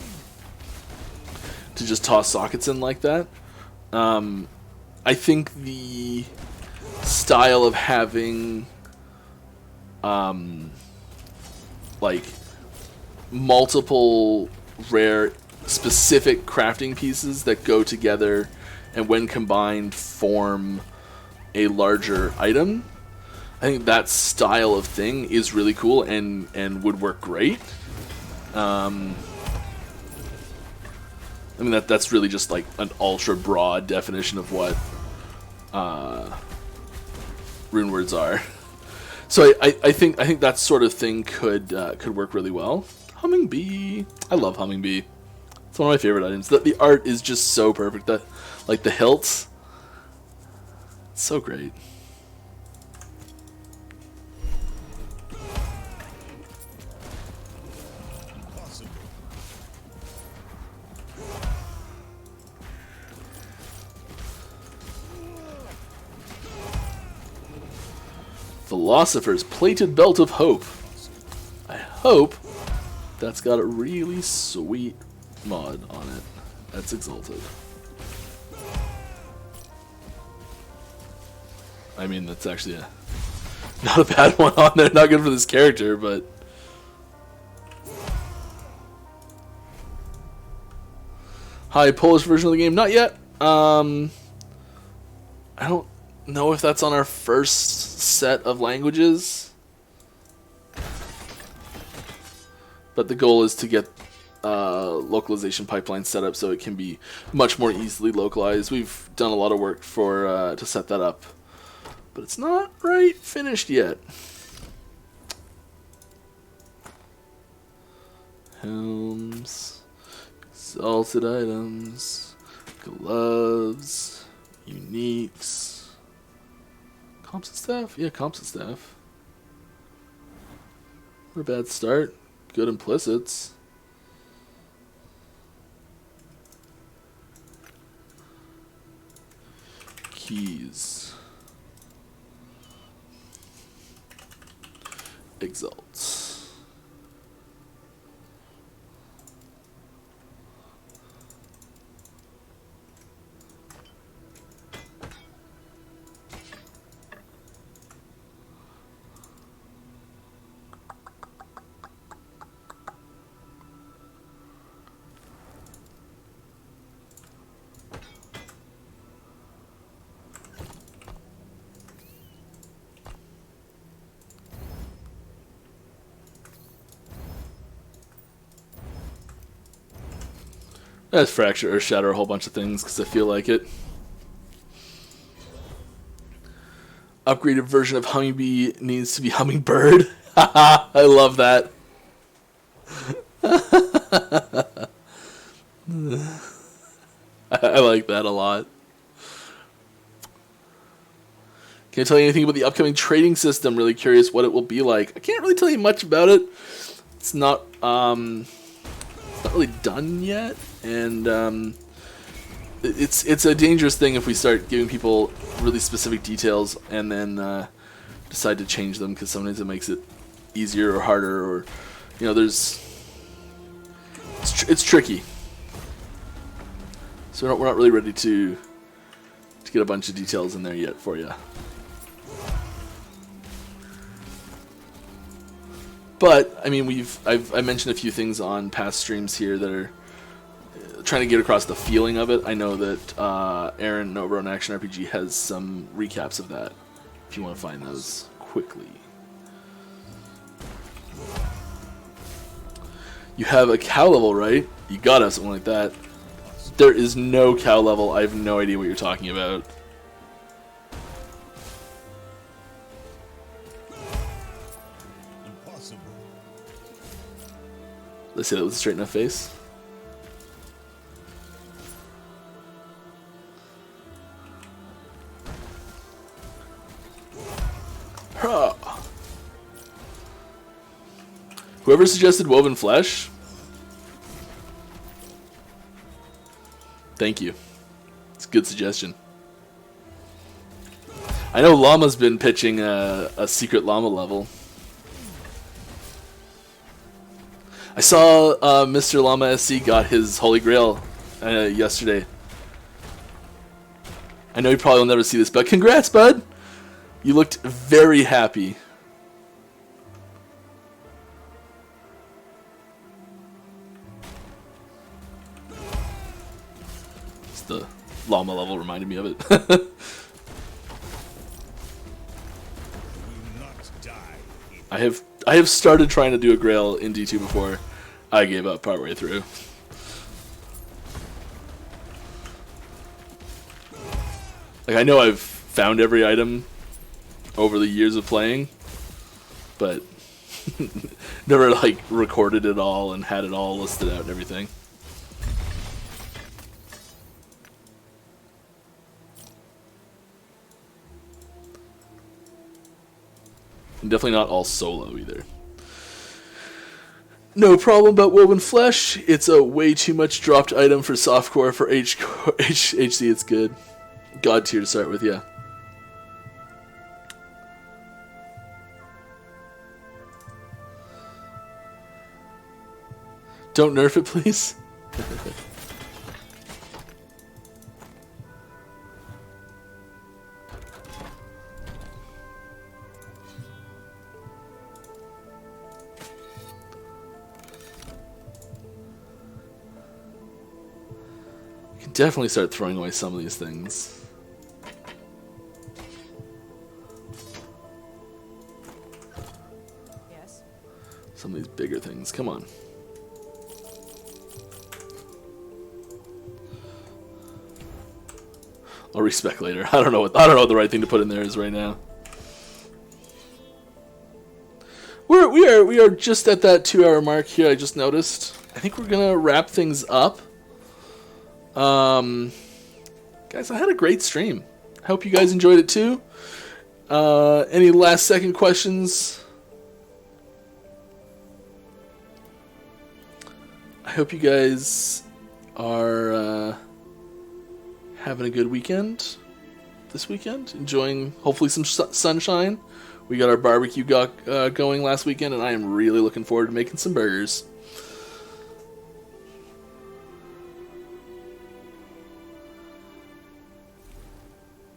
to just toss sockets in like that. I think the style of having like multiple rare specific crafting pieces that go together and when combined form a larger item. I think that style of thing is really cool and would work great. I mean that's really just like an ultra broad definition of what rune words are. So I think that sort of thing could work really well. Humming bee, I love humming bee. It's one of my favorite items. The art is just so perfect. Like the hilts, it's so great. Philosopher's Plated Belt of Hope. I hope that's got a really sweet mod on it. That's Exalted. I mean, that's actually not a bad one on there. Not good for this character, but... Hi, Polish version of the game? Not yet. I don't know if that's on our first set of languages. But the goal is to get localization pipeline set up so it can be much more easily localized. We've done a lot of work to set that up, but it's not right finished yet. Helms, exalted items, gloves, uniques, comps and staff. Yeah, comps and staff. Not a bad start. Good implicits. Keys. Exalts. Let's fracture or shatter a whole bunch of things because I feel like it. Upgraded version of Hummingbee needs to be Hummingbird. I love that. I like that a lot. Can I tell you anything about the upcoming trading system? Really curious what it will be like. I can't really tell you much about it. It's not really done yet, and it's a dangerous thing if we start giving people really specific details and then decide to change them, because sometimes it makes it easier or harder, or it's tricky. So we're not really ready to get a bunch of details in there yet for you. But I mean, I mentioned a few things on past streams here that are trying to get across the feeling of it. I know that Aaron over on Action RPG has some recaps of that, if you want to find those quickly. You have a cow level, right? You gotta have something like that. There is no cow level. I have no idea what you're talking about. Let's say that with a straight enough face. Huh. Whoever suggested woven flesh, thank you. It's a good suggestion. I know Llama's been pitching a secret llama level. I saw Mr. Llama SC got his Holy Grail yesterday. I know you probably will never see this, but congrats, bud! You looked very happy. Just the llama level reminded me of it. I have started trying to do a Grail in D2 before. I gave up partway through. Like, I know I've found every item over the years of playing, but never like recorded it all and had it all listed out and everything. And definitely not all solo either. No problem about woven flesh. It's a way too much dropped item for softcore. For HC, it's good. God tier to start with, yeah. Don't nerf it, please. You can definitely start throwing away some of these things. Yes. Some of these bigger things. Come on. I'll respec later. I don't know what the right thing to put in there is right now. We are just at that 2-hour mark here. I just noticed. I think we're gonna wrap things up. Guys, I had a great stream. I hope you guys enjoyed it too. Any last second questions? I hope you guys are having a good weekend this weekend. Enjoying, hopefully, some sunshine. We got our barbecue going last weekend, and I am really looking forward to making some burgers.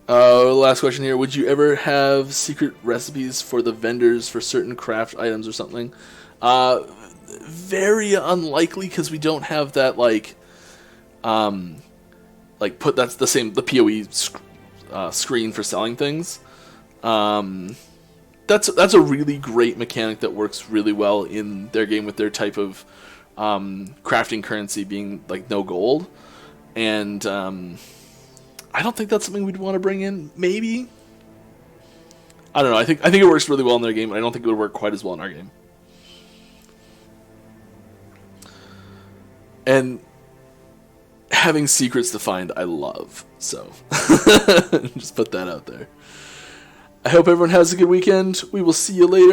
Last question here. Would you ever have secret recipes for the vendors for certain craft items or something? Very unlikely, because we don't have that, like that's the PoE screen for selling things. That's a really great mechanic that works really well in their game with their type of crafting currency being like no gold, and I don't think that's something we'd want to bring in. Maybe, I don't know. I think it works really well in their game, and I don't think it would work quite as well in our game. And having secrets to find, I love. So just put that out there. I hope everyone has a good weekend. We will see you later.